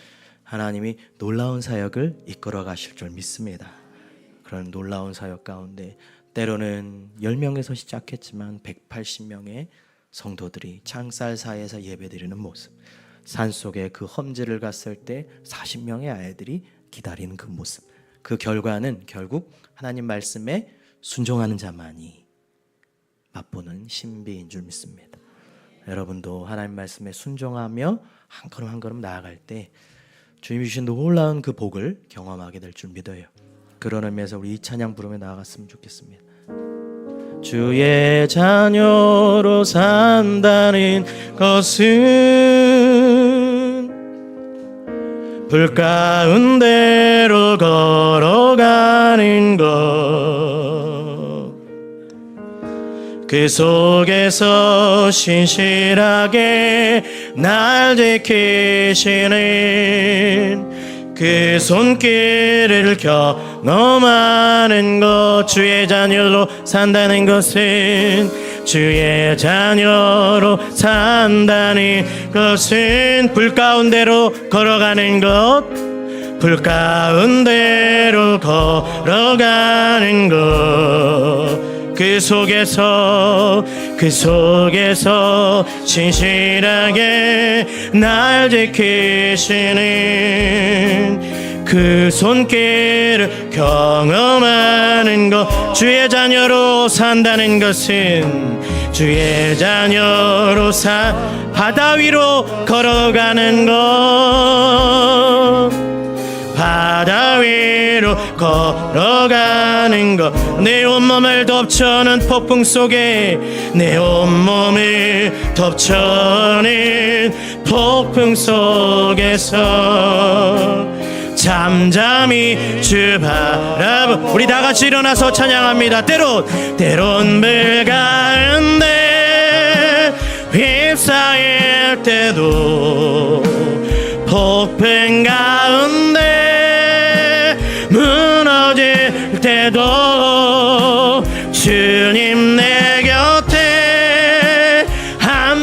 하나님이 놀라운 사역을 이끌어 가실 줄 믿습니다. 그런 놀라운 사역 가운데 때로는 10명에서 시작했지만 180명의 성도들이 창살 사이에서 예배드리는 모습, 산속에 그 험지를 갔을 때 40명의 아이들이 기다리는 그 모습, 그 결과는 결국 하나님 말씀에 순종하는 자만이 맛보는 신비인 줄 믿습니다. 여러분도 하나님 말씀에 순종하며 한 걸음 한 걸음 나아갈 때 주님이 주신 놀라운 그 복을 경험하게 될 줄 믿어요. 그런 의미에서 우리 이 찬양 부르며 나아갔으면 좋겠습니다. 주의 자녀로 산다는 것은 불 가운데로 걸어가는 것, 그 속에서 신실하게 날 지키시는 그 손길을 경험하는 것, 주의 자녀로 산다는 것은, 주의 자녀로 산다는 것은 불 가운데로 걸어가는 것, 불 가운데로 걸어가는 것, 그 속에서 신실하게 날 지키시는 그 손길을 경험하는 것, 주의 자녀로 산다는 것은, 주의 자녀로 바다 위로 걸어가는 것, 바다 위로 걸어가는 것, 내 온몸을 덮쳐는 폭풍 속에, 내 온몸을 덮쳐는 폭풍 속에서 잠잠히 주 바라보, 우리 다 같이 일어나서 찬양합니다. 때론 불 가운데 휩싸일 때도, 폭풍 가운데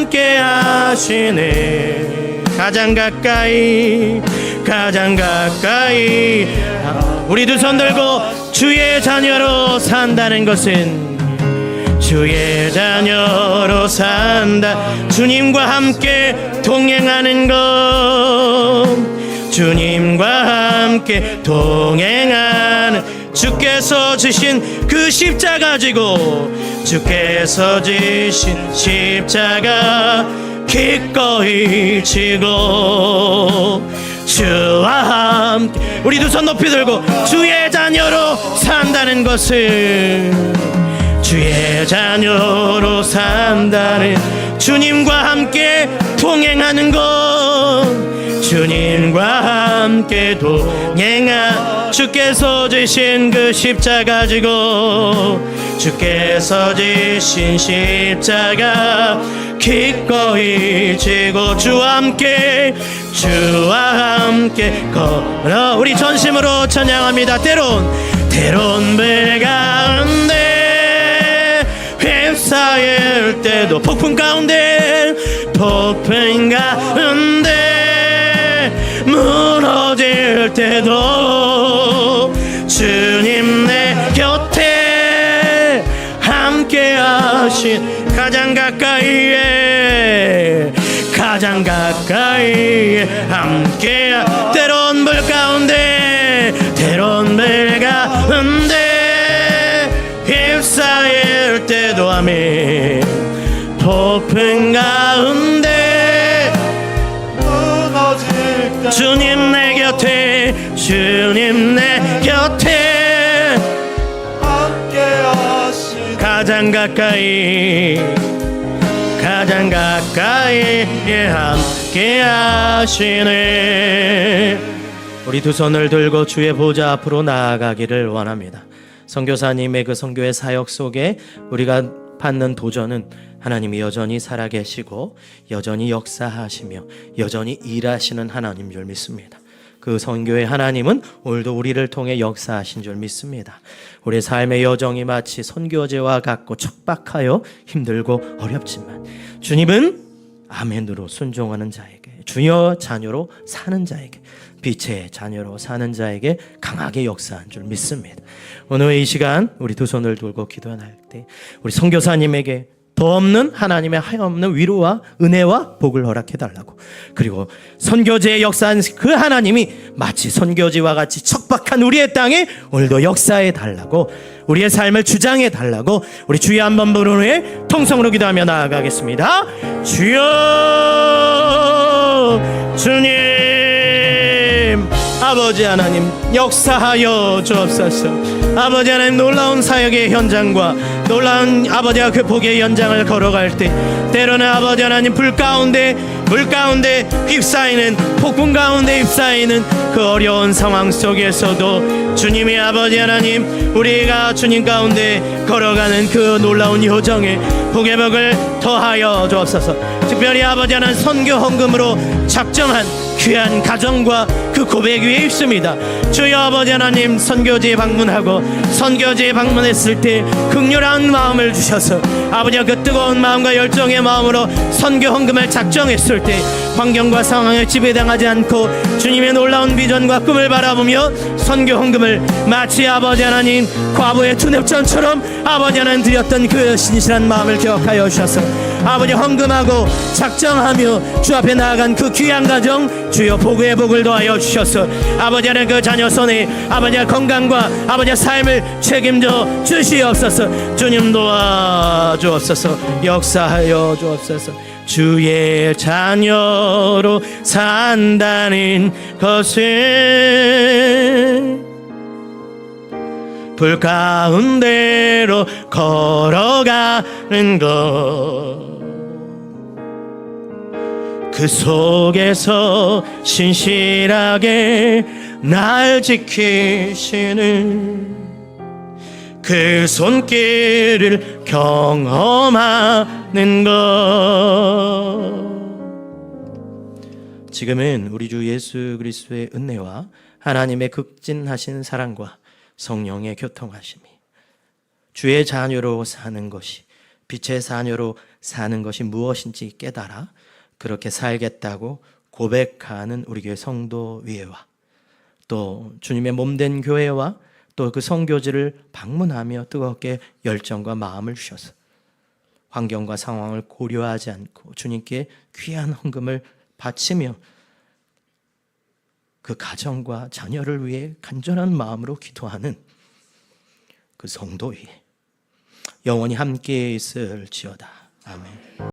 함께 하시네. 가장 가까이 우리 두 손 들고 주의 자녀로 산다는 것은 주의 자녀로 산다. 주님과 함께 동행하는 것, 주님과 함께 동행하는, 주께서 지신 그 십자가 지고, 주께서 지신 십자가 기꺼이 지고, 주와 함께 우리 두 손 높이 들고 주의 자녀로 산다는 것을, 주의 자녀로 산다는, 주님과 함께 동행하는 것, 주님과 함께 주께서 지신 그 십자가 지고, 주께서 지신 십자가 기꺼이 지고, 주와 함께 걸어. 우리 전심으로 찬양합니다. 때론 배 가운데 휩싸일 때도, 폭풍 가운데 무너질 때도 주님 내 곁에 함께 하신, 가장 가까이에 함께, 때론 불 가운데 휩싸일 때도, 아멘. 폭풍 가운데 주님 내 곁에 함께 하시네. 가장 가까이 함께 하시네. 우리 두 손을 들고 주의 보좌 앞으로 나아가기를 원합니다. 선교사님의 그 선교의 사역 속에 우리가 받는 도전은 하나님이 여전히 살아계시고 여전히 역사하시며 여전히 일하시는 하나님 줄 믿습니다. 그 선교의 하나님은 오늘도 우리를 통해 역사하신 줄 믿습니다. 우리 삶의 여정이 마치 선교제와 같고 척박하여 힘들고 어렵지만 주님은 아멘으로 순종하는 자에게, 주여 자녀로 사는 자에게, 빛의 자녀로 사는 자에게 강하게 역사한 줄 믿습니다. 오늘 이 시간 우리 두 손을 들고 기도할 때 우리 선교사님에게 더 없는 하나님의 하염없는 위로와 은혜와 복을 허락해 달라고, 그리고 선교제의 역사한 그 하나님이 마치 선교지와 같이 척박한 우리의 땅에 오늘도 역사해 달라고, 우리의 삶을 주장해 달라고 우리 주여 한번 부른 후에 통성으로 기도하며 나아가겠습니다. 주여, 주님 아버지 하나님 역사하여 주옵소서. 아버지 하나님 놀라운 사역의 현장과 놀라운 아버지와 그 복의 현장을 걸어갈 때 때로는 아버지 하나님 불 가운데 물 가운데 휩싸이는, 폭풍 가운데 휩싸이는 그 어려운 상황 속에서도 주님의 아버지 하나님, 우리가 주님 가운데 걸어가는 그 놀라운 여정에 복의 복을 더하여 주옵소서. 특별히 아버지 하나님 선교 헌금으로 작정한 귀한 가정과 그 고백 위에 있습니다. 주여 아버지 하나님, 선교지에 방문하고 선교지에 방문했을 때 극렬한 마음을 주셔서 아버지가 그 뜨거운 마음과 열정의 마음으로 선교 헌금을 작정했을 때 환경과 상황에 지배당하지 않고 주님의 놀라운 비전과 꿈을 바라보며 선교 헌금을 마치 아버지 하나님 과부의 투nep전처럼 아버지 하나님 드렸던 그 신실한 마음을 기억하여 주셔서 아버지 헌금하고 작정하며 주 앞에 나아간 그 귀한 가정 주여 복의 복을 더하여 주셔서 아버지 하나님 그 자녀 손에 아버지의 건강과 아버지의 삶을 책임져 주시옵소서. 주님 도와주옵소서. 역사하여 주옵소서. 주의 자녀로 산다는 것은 불 가운데로 걸어가는 것, 그 속에서 신실하게 날 지키시는 그 손길을 경험하는 것. 지금은 우리 주 예수 그리스도의 은혜와 하나님의 극진하신 사랑과 성령의 교통하심이, 주의 자녀로 사는 것이, 빛의 자녀로 사는 것이 무엇인지 깨달아 그렇게 살겠다고 고백하는 우리 교회 성도 위에와 또 주님의 몸된 교회와 또 그 성교지를 방문하며 뜨겁게 열정과 마음을 주셔서 환경과 상황을 고려하지 않고 주님께 귀한 헌금을 바치며 그 가정과 자녀를 위해 간절한 마음으로 기도하는 그 성도 위에 영원히 함께 있을지어다. 아멘.